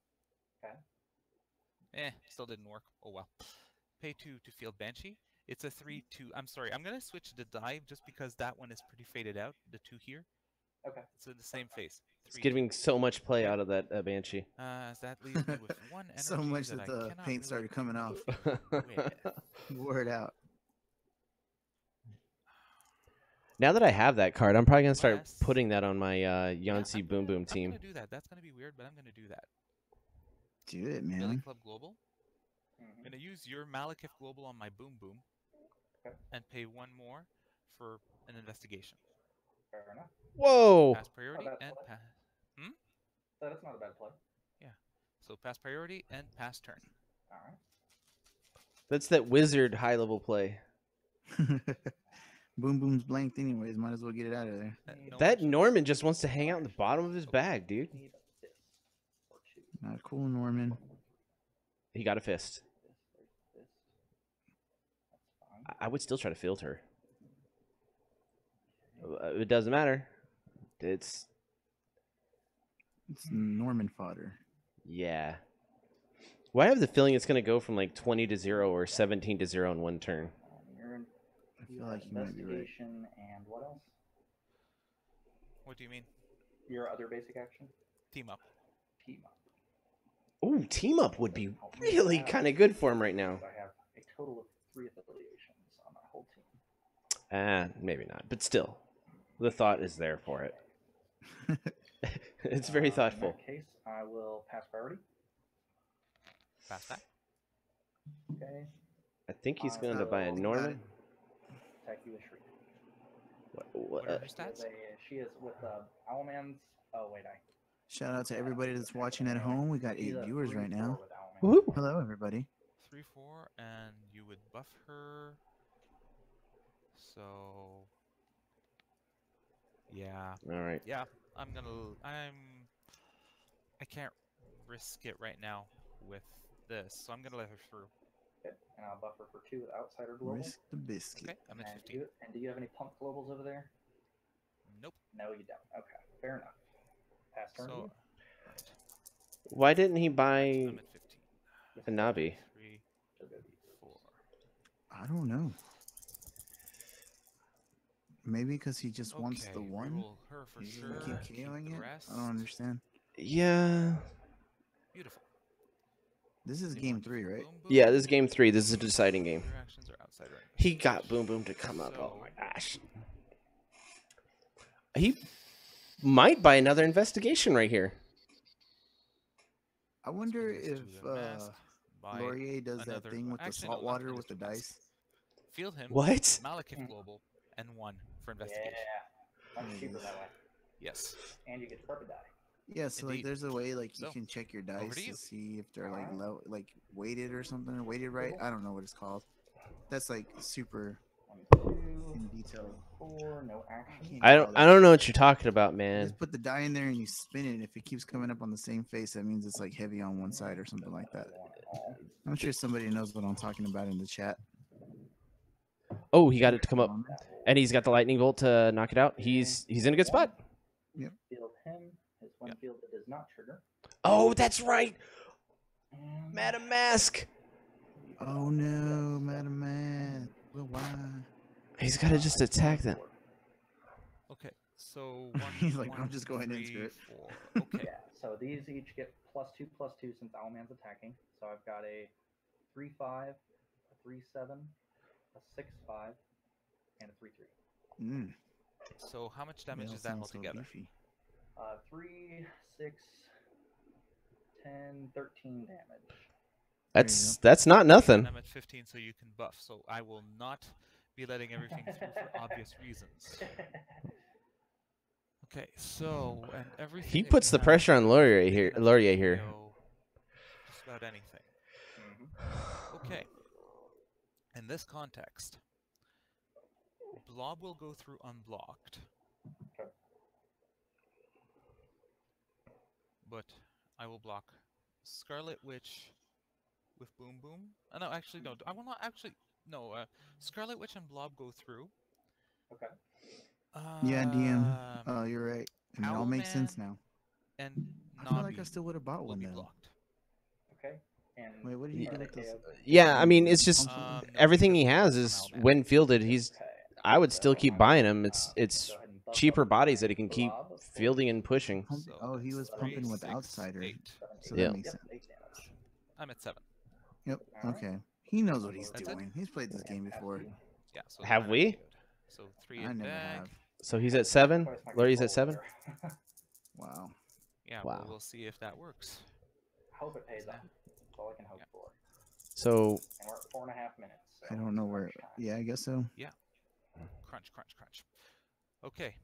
Okay. Still didn't work. Oh well. Pay 2 to field Banshee. It's a 3-2. I'm sorry. I'm gonna switch the die just because that one is pretty faded out. The 2 here. Okay. It's in the same face. It's 3-2. getting so much play out of that Banshee. As that leaves me with 1 energy So much that I the cannot paint really started coming off. with. Word out. Now that I have that card, I'm probably going to start Yes. putting that on my Yeah, Yancy I'm Boom gonna- Boom team. I'm gonna do that. That's gonna be weird, but I'm gonna do that. Do it, Billy man. Club Global. I'm Mhm. gonna use your Malekith Global on my Boom Boom, Okay. and pay 1 more for an investigation. Fair enough. Whoa! Pass priority that's and fine. pass. That's not a bad play. So pass priority and pass turn. Alright. That's that wizard high-level play. Boom Boom's blanked anyways. Might as well get it out of there. No That actions. Norman just wants to hang out in the bottom of his bag, dude. Need a fist or 2. Not cool, Norman. He got a fist. There's fist. That's fine. I would still try to field her. It doesn't matter. It's... It's Norman fodder. Yeah. Well, I have the feeling it's going to go from like 20 to 0 or 17 to 0 in one turn. You're in. I feel like you might be right. Investigation and what else? What do you mean? Your other basic action? Team up. Team up. Ooh, team up would be really kind of good for him right now. I have a total of 3 affiliations on my whole team. Maybe not, but still, the thought is there for it. It's very thoughtful. In that case, I will pass priority. Pass that. Okay. I think he's going to So, buy a Norman. Attack you with Shriek. What are her She is, stats? she is with Owlman's. Oh, wait, Shout out to everybody that's watching at home. We got 8 viewers right now. Woohoo! Hello, everybody. 3-4, and you would buff her. So. Yeah. All right. Yeah. I can't risk it right now with this, so I'm gonna let her through. Okay. And I'll buffer for 2 with Outsider Global. Risk the biscuit. Okay, I'm at And 15. do you have any pump globals over there? Nope. No, you don't. Okay, fair enough. Pass turn. to So, you. right. Why didn't he buy I'm at 15. a Navi? 3, So go these. 4. I don't know. Maybe because he just wants the Okay, one. reroll her for He's sure. gonna keep keep KOing the it. rest. I don't understand. Yeah. Beautiful. This is You game want 3, right? Boom Boom? Yeah, this is game 3. This is a deciding game. Your actions are outside range. He got Boom Boom to come up. Oh my gosh. He might buy another investigation right here. I wonder Let's do if the mask, buy Laurier does that another- thing with the actually, salt no, I'm water gonna with the do this. dice. Field him. What? Malekith Global and 1 for investigation. Yeah, much cheaper that way. Yes. And you get purple die. Yeah, so like Indeed. there's a way like you So, can check your over dice to to you. see if they're like Alright. low, like weighted or something, or weighted right. I don't know what it's called. That's like super 1, 2, in detail. 4, no action. I don't know what you're talking about, You man. just put the die in there and you spin it. And if it keeps coming up on the same face, that means it's like heavy on one side or something like that. I'm sure somebody knows what I'm talking about in the chat. Oh, he got it to come up, and he's got the lightning bolt to knock it out. He's in a good spot. Field him, When Yep. fielded does not trigger. Oh, that's right. And Madam Mask. Oh no, Madam Man. Well, why? He's got to just attack them. Okay, so one. He's like, one, I'm just going into three, it. 4. Okay. Yeah, so these each get +2/+2 since Owlman's attacking. So I've got a 3/5, a 3/7, a 6/5, and a 3/3. Mm, So how much damage they all is that sound so altogether? beefy. 3, 6, 10, 13 damage. That's not nothing. And I'm at 15, so you can buff. So I will not be letting everything through for obvious reasons. Okay, so and everything. He that puts you the have pressure on is Laurier big here. enough to Laurier here. KO just about anything. Okay. In this context, Blob will go through unblocked. Okay. But I will block Scarlet Witch with Boom Boom. No, actually, no. I will not actually. No, Scarlet Witch and Blob go through. Okay. Yeah, DM. Oh, you're right. And it all makes sense Owlman now. and I feel like I Nobby still would have bought will one be though. blocked. Okay. And Wait, what did he are do they with this? KO'd? Yeah, I mean, it's just No, everything he because has it's is on Owlman. when fielded. He's. Okay. I would So still keep I'm buying gonna, him. It's go ahead and buff cheaper up bodies my that he can keep Blob, of course. fielding and pushing. So Oh, he was that's pumping with 6, Outsider. 8. 7, So 8. that Yeah. makes Yep, sense. 8 damage. I'm at 7. Yep. All right. Okay. He knows what he's That's it? doing. He's played this game before. Yeah. So Have mine are we? KO'd. So 3 I in never bag. have. So he's at 7. Twice my Laurier's at control 7. there. Wow. Yeah. Wow. Well, we'll see if that works. Hope it pays Yeah. off. That's all I can hope Yeah. for. So And we're at 4.5 minutes. So I don't know where. crunch time. Yeah, I guess so. Crunch, crunch, crunch. Okay.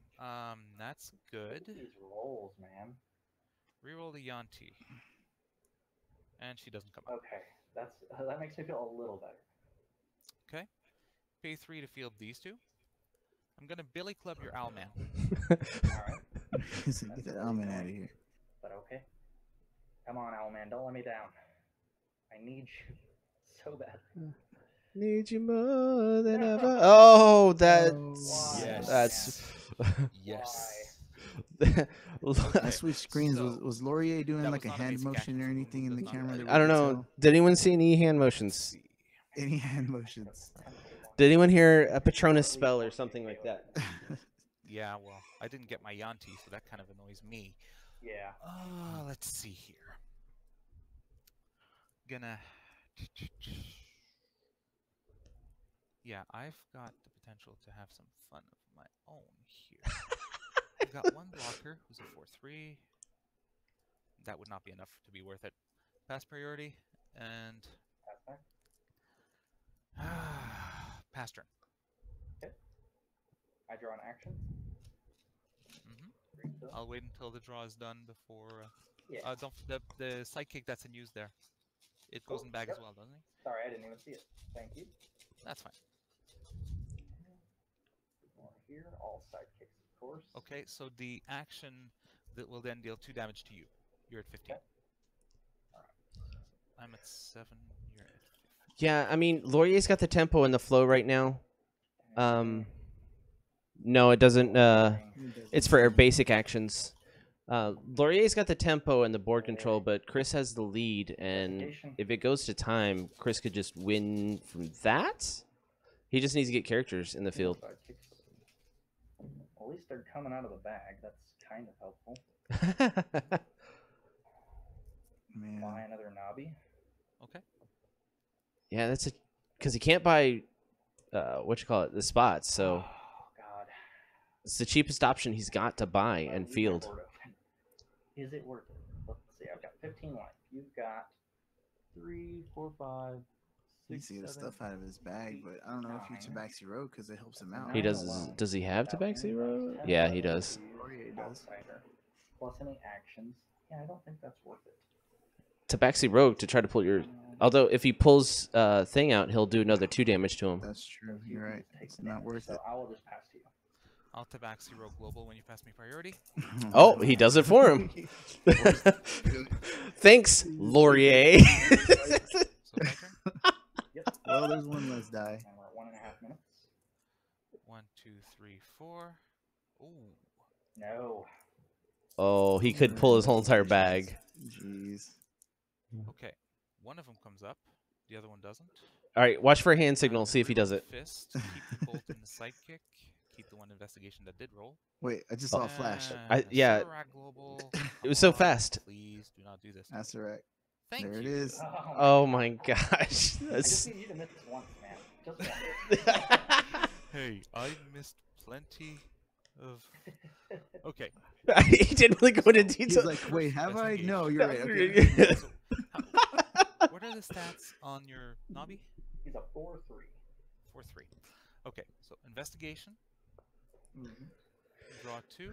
That's good. These rolls, man. Reroll the Yanti. And she doesn't come up. Okay, that makes me feel a little better. Okay. Pay 3 to field these two. I'm gonna Billy Club your Owlman. All right, He's like, get that almond out of here. but okay. Come on, Owlman, don't let me down. I need you so bad. need you more than ever. Oh, that's Why? Yes. that's. Yes. I switched screens. So, Was Laurier doing that like was a not a hand basic motion action, or so anything in the does not camera? really that I we don't could know. Did anyone see any hand motions? See. tell? Any hand motions? Did anyone hear a Patronus spell or something like that? Yeah, well, I didn't get my Yanti, so that kind of annoys me. Yeah. Let's see here. Gonna. Yeah, I've got the potential to have some fun of my own here. I've got one blocker who's a 4/3. That would not be enough to be worth it. Pass priority and Pass back. pass turn. I draw an action. hmm Great stuff. I'll wait until the draw is done before. Yeah. Don't the sidekick that's in use there. It goes Oh, in bag yep. as well, doesn't it? Sorry, I didn't even see it. Thank you. That's fine. More here, all sidekicks, of course. Okay, so the action that will then deal 2 damage to you. You're at 15. Okay. I'm at 7. You're at 15. Yeah, I mean, Laurier's got the tempo and the flow right now. No, it doesn't. It's for basic actions. Laurier's got the tempo and the board control, but Chris has the lead, and if it goes to time, Chris could just win from that. He just needs to get characters in the field. Sidekicks. Well, at least they're coming out of the bag. That's kind of helpful. Man. Buy another knobby. Okay. Yeah, that's a because he can't buy what you call it, the spots. So Oh God. it's the cheapest option he's got to buy and Leave my field. board open. Is it worth it? Let's see. I've got 15 life. You've got 3, 4, 5, 6, He see the 7, stuff out of his bag, but I don't know if you Tabaxi Road because it helps him out. He does. alone. Does he have That Tabaxi means Road? that's Yeah, 10 he does. to use Laurier does. Outsider, plus any actions. Yeah, I don't think that's worth it. Tabaxi Rogue to try to pull your. Although if he pulls thing out, he'll do another 2 damage to him. That's true. You You're can right. take It's the not damage, worth so it. I will just pass to you. I'll Tabaxi Rogue Global when you pass me priority. Oh, he does it for him. Thanks, Laurier. So my turn. Yep. Well, there's one less die. And we're at 1.5 minutes. 1, 2, 3, 4. Ooh. No. Oh, he could pull his whole entire bag. Jeez. Okay, one of them comes up, the other one doesn't. All right, watch for a hand I'm signal. gonna See if he does reroll it. Fist, keep the bolt in the sidekick, keep the one investigation that did roll. Wait, I just saw a flash. Yeah. Surarak Global, It was come so on, fast. Please do not do this. That's right. Thank There it you. is. Oh my gosh. I just That's... need you to miss once, man. Just once. Hey, I missed plenty of. Okay. he didn't really go into He's detail. like, wait, have I? Investigation. No, you're right. Okay. So, what are the stats on your Nobby? He's a 4-3. 4-3. Okay, so investigation, Mm-hmm. draw 2,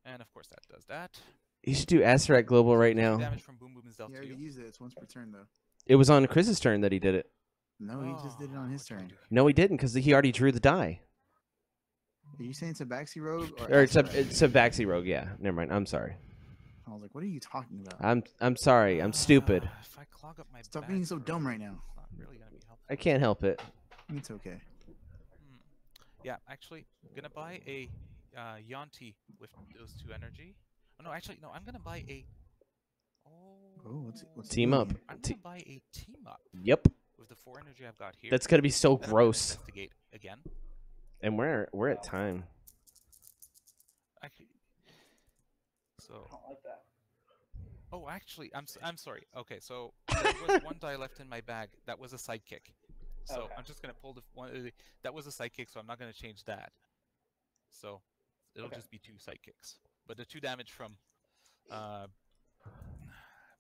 and of course that does that. You should do Asterat Global right now. Damage from Boom Boom is dealt He to already you. used it. It's once per turn, though. It was on Chris's turn that he did it. No, he just did it on his what do I turn. do here? No, he didn't because he already drew the die. Are you saying Tabaxi Rogue? Or it's Asterat? a Baxi Rogue. Yeah, never mind. I'm sorry. I was like, what are you talking about? I'm sorry. I'm stupid. If I clog up my Stop bag being so for dumb it, right now. It's not really gonna be helpful. I can't help it. It's okay. Yeah, actually, I'm gonna buy a Yanti with those 2 energy. Oh no, actually, no. I'm gonna buy a. Oh, what's Team doing up. here? I'm gonna buy a team up Yep. with the 4 energy I've got here. That's gonna be so Then I'm gonna gross. investigate again. And we're at time. Actually, so. I don't like that. Oh, actually, I'm sorry. Okay, so there was 1 die left in my bag. That was a sidekick. So Okay. I'm just gonna pull the one. That was a sidekick, so I'm not gonna change that. So it'll Okay. just be 2 sidekicks. But the 2 damage from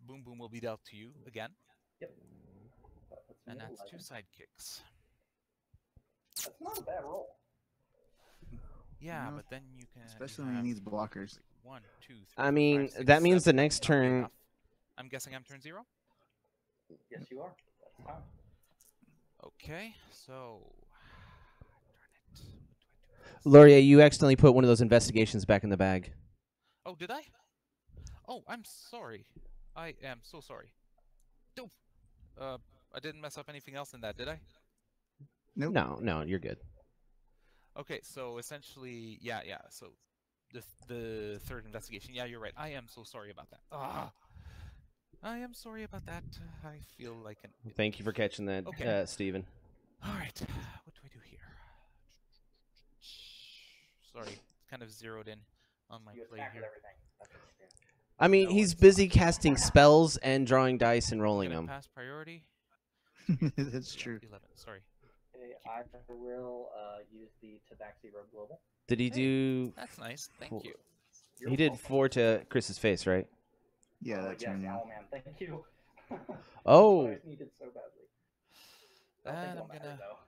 Boom Boom will be dealt to you again, Yep. That's and middle that's 2 legend. sidekicks. That's not a bad roll. Yeah, No, but then you can. especially when he needs blockers. 1, 2, 3. I 4, mean, 5, 6, that means 7. the next Not really turn- enough. I'm guessing I'm turn 0. Yes, you are. That's fine. Okay, so. Darn it. What do I do? Laurier, you accidentally put one of those investigations back in the bag. Oh, did I? Oh, I'm sorry. I am so sorry. Dope. I didn't mess up anything else in that, did I? Nope. No, you're good. Okay, so essentially, yeah. So the 3rd investigation. Yeah, you're right. I am so sorry about that. I am sorry about that. I feel like an. Thank you for catching that, Okay. Steven. All right. What do I do here? Sorry, kind of zeroed in on my You play attack with here. everything. That's what you do. I mean, No, he's it's busy casting spells and drawing dice and I'm rolling gonna them. pass priority. That's Yeah, true. 11. Sorry. Okay, I will use the Tabaxi Rogue Global. Did he Hey. do? That's nice. Thank Cool. you. You're He did welcome. 4 to Chris's face, right? Yeah, Oh, that yes, turn. Yeah. Owl Man, thank you. Oh. I needed so badly. I don't think And it'll I'm matter, gonna. though.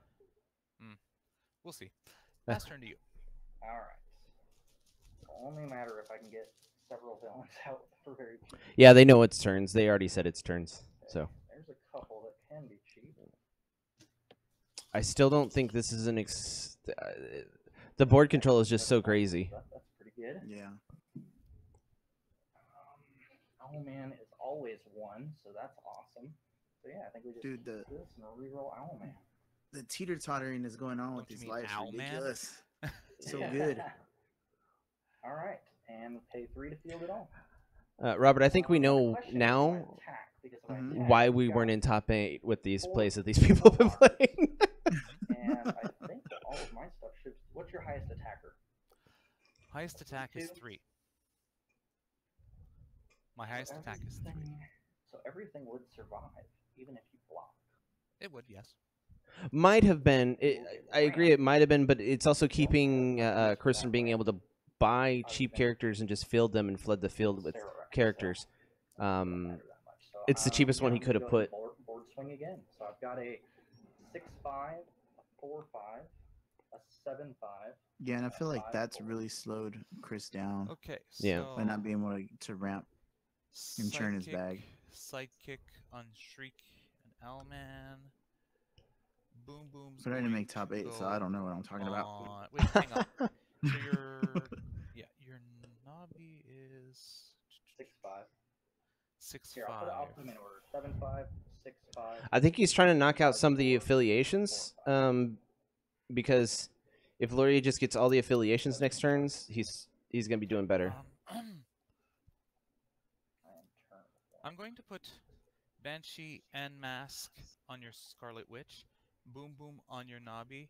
We'll see. Last turn to you. All right. It'll only matter if I can get several villains out for very cheap. Yeah, they know it's turns. They already said it's turns. So There's a couple that can be cheap. I still don't think this is an the board control is just so crazy. That's pretty good. Yeah. Owl Man is always 1, so that's awesome. So yeah, I think we just Dude, do this and reroll Owl Man. The teeter-tottering is going on with Don't you these mean lives. Owl Man? Ridiculous. So good. All right, and pay 3 to field it all. Robert, I think we The know question is, do I now attack? Because if I Mhm. attack, why I've we got- weren't in top 8 with these Four plays that these people have been playing. And I think that all of my stuff should. What's your highest attacker? Highest attack is 2. 3. My highest attack is 3. So everything would survive, even if you block. It would, yes. Might have been. I agree. It might have been, but it's also keeping Chris from being able to buy cheap characters and just field them and flood the field with characters. It's the cheapest one he could have put. Board swing again. So I've got a 6/5, a 4/5, a 7/5. Yeah, and I feel like that's really slowed Chris down Okay. Yeah. So by not being able to ramp and churn his bag. Sidekick on Shriek and Owlman. Boom Boom's But I didn't going make top 8, so go I don't know what I'm talking about. on- Wait, hang on. So your Nobby is 6/5. 6-5. Here, I'll put them in order. 7/5, 6/5. I think he's trying to knock out some of the affiliations, because if Laurier just gets all the affiliations next turns, he's he's gonna be doing better. I'm going to put Banshee and Mask on your Scarlet Witch, Boom Boom on your Nabi,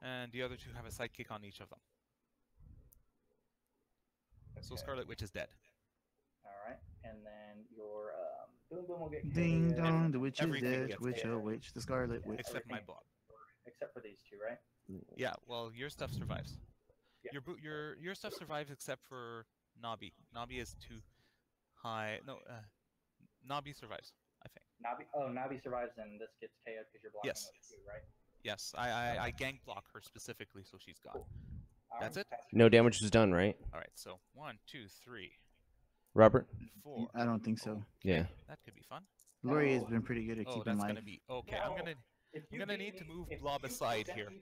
and the other two have a sidekick on each of them. So Scarlet Witch is dead. Alright, and then your Boom Boom will get Ding KO'd. dong, the witch is everything dead. gets Witch, oh KO'd. witch, the Scarlet Witch. Except my Bob. Except for these two, right? Yeah, well, your stuff survives. Yeah. Your stuff survives except for Nabi. Nabi is too high. No, Nabi survives, I think. Nabi survives and this gets KO'd because you're blocking Yes. with two, right? Yes, I gank block her specifically, so she's gone. Cool. That's it? No damage was done, right, All right, so 1, 2, 3, Robert? 4. I don't think so. Yeah. That could be fun. Laurier has been pretty good at Oh, keeping that's life. gonna be okay. No. I'm gonna need to move Blob aside here. If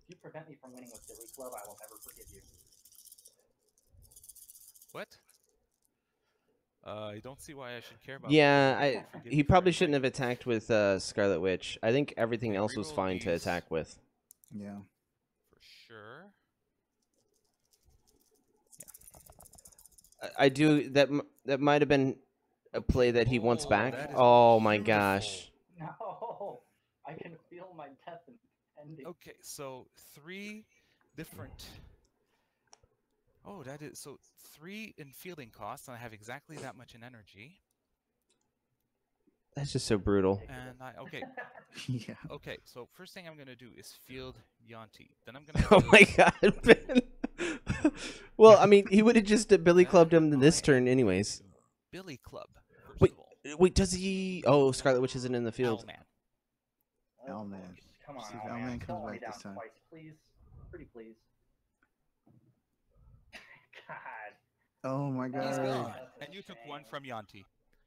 you prevent me from winning with Billy Clubb, I will never forgive you. What? I don't see why I should care about. Yeah, Billy. I'll forgive he you for probably everything. shouldn't have attacked with Scarlet Witch. I think everything Okay, else was reroll fine to these. attack with. Yeah. For sure. I do that. That might have been a play that he wants Oh, back. that is Oh my beautiful. gosh. No, I can feel my death impending. Okay, so 3 different. Oh, that is so 3 in fielding costs, and I have exactly that much in energy. That's just so brutal. And okay, Yeah. okay. So first thing I'm gonna do is field Yanti. Then I'm gonna. Oh field- my god, Ben. Well, I mean, he would have just Billy Then clubbed him this I turn, am anyways. going to Billy Club. First Wait, of all. wait, does he? Oh, Scarlet Witch isn't in the field. Owlman. Oh, Owlman. come on, See if Owlman. Owlman comes Don't let me back this down time. twice, please. Pretty please. God. Oh my He's god. gone. That's a And you took 1 shame. from Yanti.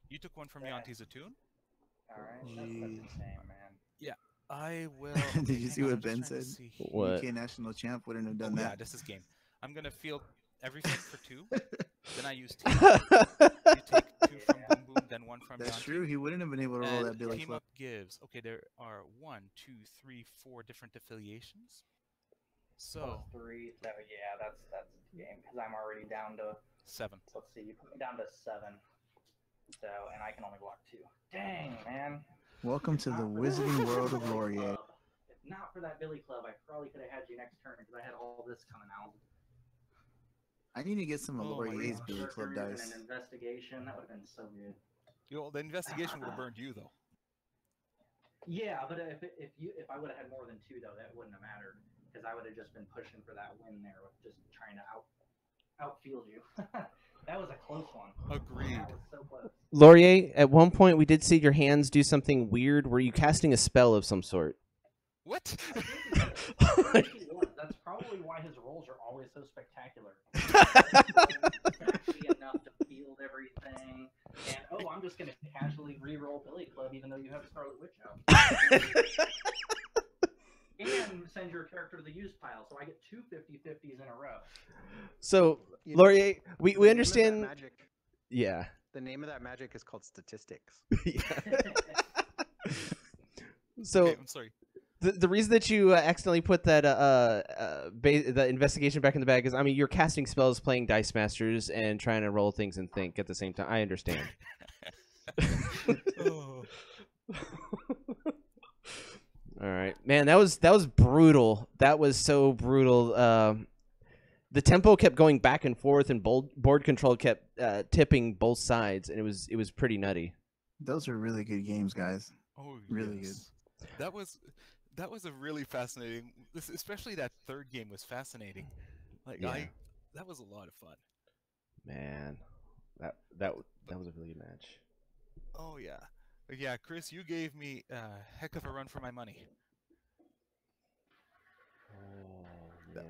You took 1 from Yeah. Yanti's Attune. Alright, that's Jeez. a shame, man. I will. Did you hang see on, what I'm just Ben trying to said? see. What? UK national champ wouldn't have done Oh, yeah, that. this is game. I'm gonna field everything for 2. Then I use team. You take 2 from Boom Boom, then 1 from That's Yanti. true. He wouldn't have been able to roll And that Billy team Club. up gives. Okay, there are 1, 2, 3, 4 different affiliations. So Plus 3. So yeah, that's the game because I'm already down to. 7. Let's see, you put me down to 7. So, and I can only block 2. Dang, man. Welcome to the Not for that wizarding world of Billy Laurier. Clubb. If not for that Billy Clubb, I probably could have had you next turn because I had all this coming out. I need to get some of Oh my Laurier's gosh. Billy Club Characters dice. and an investigation, that would have been so good. The investigation would have burned you though. Yeah, but if I would have had more than 2 though, that wouldn't have mattered because I would have just been pushing for that win there with just trying to outfield you. That was a close one. Agreed. That was so close. Laurier, at one point we did see your hands do something weird. Were you casting a spell of some sort? What? I think he was. That's probably why his rolls are always so spectacular. Actually enough to field everything. And oh, I'm just gonna casually re-roll Billy Club even though you have Scarlet Witch out. And send your character to the use pile, so I get 2 50/50s in a row. So, You know, Laurier, the we name of that understand. magic. Yeah. The name of that magic is called statistics. Yeah. So Okay, I'm sorry. the reason that you accidentally put that the investigation back in the bag is, I mean, you're casting spells, playing Dice Masters, and trying to roll things and think at the same time. I understand. Oh. All right, man, that was brutal. That was so brutal. The tempo kept going back and forth, and board control kept tipping both sides, and it was pretty nutty. Those are really good games, guys. Oh, Really yes. That was a really fascinating. Especially that third game was fascinating. Like Yeah. that was a lot of fun. Man, that was a really good match. Oh yeah, yeah, Chris, you gave me a heck of a run for my money. Oh man.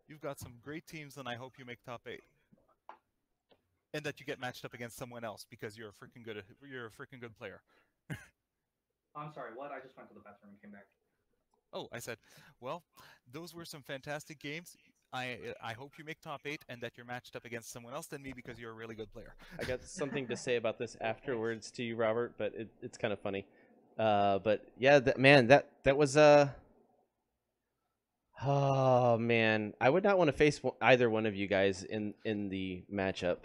You've got some great teams, and I hope you make top 8. And that you get matched up against someone else because you're a freaking good player. I'm sorry, what? I just went to the bathroom and came back. Oh, I said, well, those were some fantastic games. I hope you make top 8 and that you're matched up against someone else than me because you're a really good player. I got something to say about this afterwards to you, Robert, but it's kind of funny. But yeah, that was Oh man, I would not want to face either one of you guys in the matchup.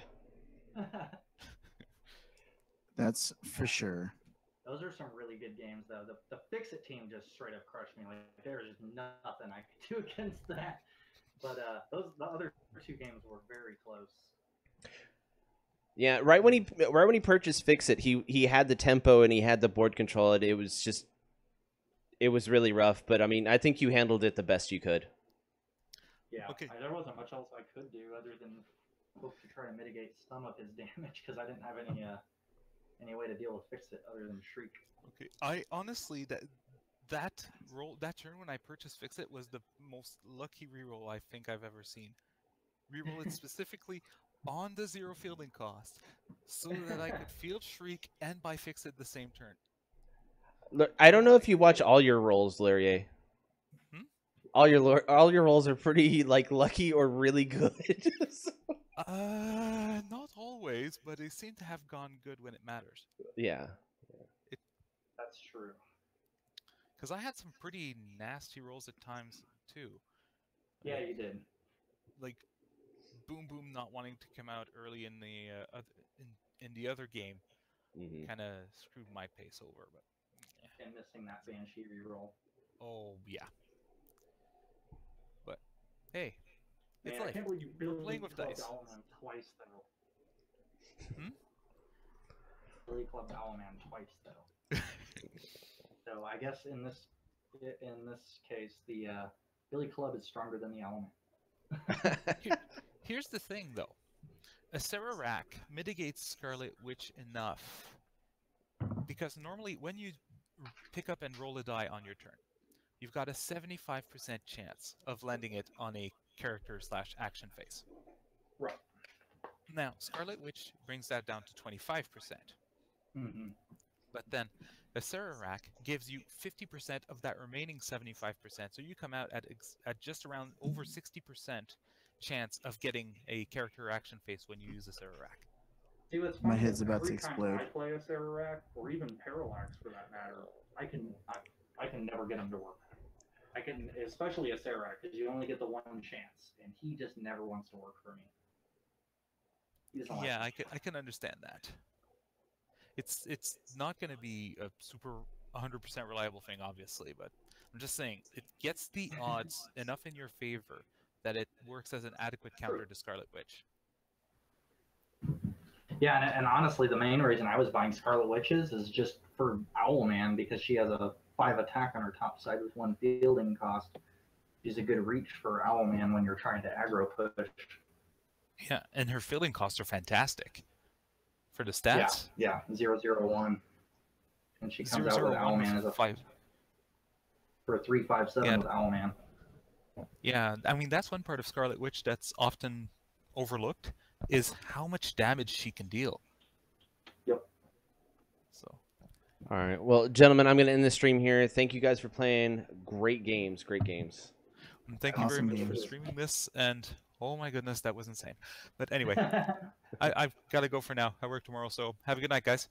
That's for sure. Those are some really good games, though. The Fix-It team just straight up crushed me. Like there's just nothing I could do against that. But the other two games were very close. Yeah, right when he purchased Fix It, he had the tempo and he had the board control. It was really rough. But I mean, I think you handled it the best you could. Yeah, Okay. there wasn't much else I could do other than hope to try to mitigate some of his damage because I didn't have any way to deal with Fix It other than Shriek. Okay, I honestly that turn when I purchased Fix It was the most lucky reroll I think I've ever seen. Reroll it specifically on the 0 fielding cost, so that I could field Shriek and buy Fix It the same turn. Look, I don't know if you watch all your rolls, Laurier. All your rolls are pretty like lucky or really good. Not always, but they seem to have gone good when it matters. Yeah. That's true. Because I had some pretty nasty rolls at times too. Yeah, you did. Like Boom Boom not wanting to come out early in the other game, kind of screwed my pace over. But and missing that Banshee reroll. Oh yeah. But hey, Man, it's I life. can't believe you We're Billy playing with Clubbed dice. Owlman twice though. Billy Clubbed Owlman twice though. So I guess in this case, the Billy Club is stronger than the Owlman. Here's the thing, though. A Sarah Rack mitigates Scarlet Witch enough. Because normally, when you pick up and roll a die on your turn, you've got a 75% chance of landing it on a character/action phase. Right. Now, Scarlet Witch brings that down to 25%. Mm-hmm. But then, a Sarah Rack gives you 50% of that remaining 75%, so you come out at just around over 60% chance of getting a character action face when you use a Sarah Rack. See, what's My funny head's is about to every time explode. I play a Sarah or even Parallax for that matter, I can never get him to work. I can, especially a Sarah, because you only get the one chance, and he just never wants to work for me. He doesn't like Yeah, me. I can understand that. It's not going to be a super 100% reliable thing, obviously, but I'm just saying it gets the odds enough in your favor that it works as an adequate counter to Scarlet Witch. Yeah, and honestly, the main reason I was buying Scarlet Witches is just for Owlman, because she has a 5 attack on her top side with 1 fielding cost. She's a good reach for Owlman when you're trying to aggro push. Yeah, and her fielding costs are fantastic. For the stats? Yeah, 0-0-1. And she comes out with Owlman as a 5. For a 3/5/7 with Owlman. Yeah, I mean, that's one part of Scarlet Witch that's often overlooked, is how much damage she can deal. Yep. So. All right. Well, gentlemen, I'm going to end the stream here. Thank you guys for playing. Great games. Great games. And thank you very much for streaming this. And oh my goodness, that was insane. But anyway, I've got to go for now. I work tomorrow, so have a good night, guys.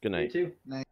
Good night. You too. Night.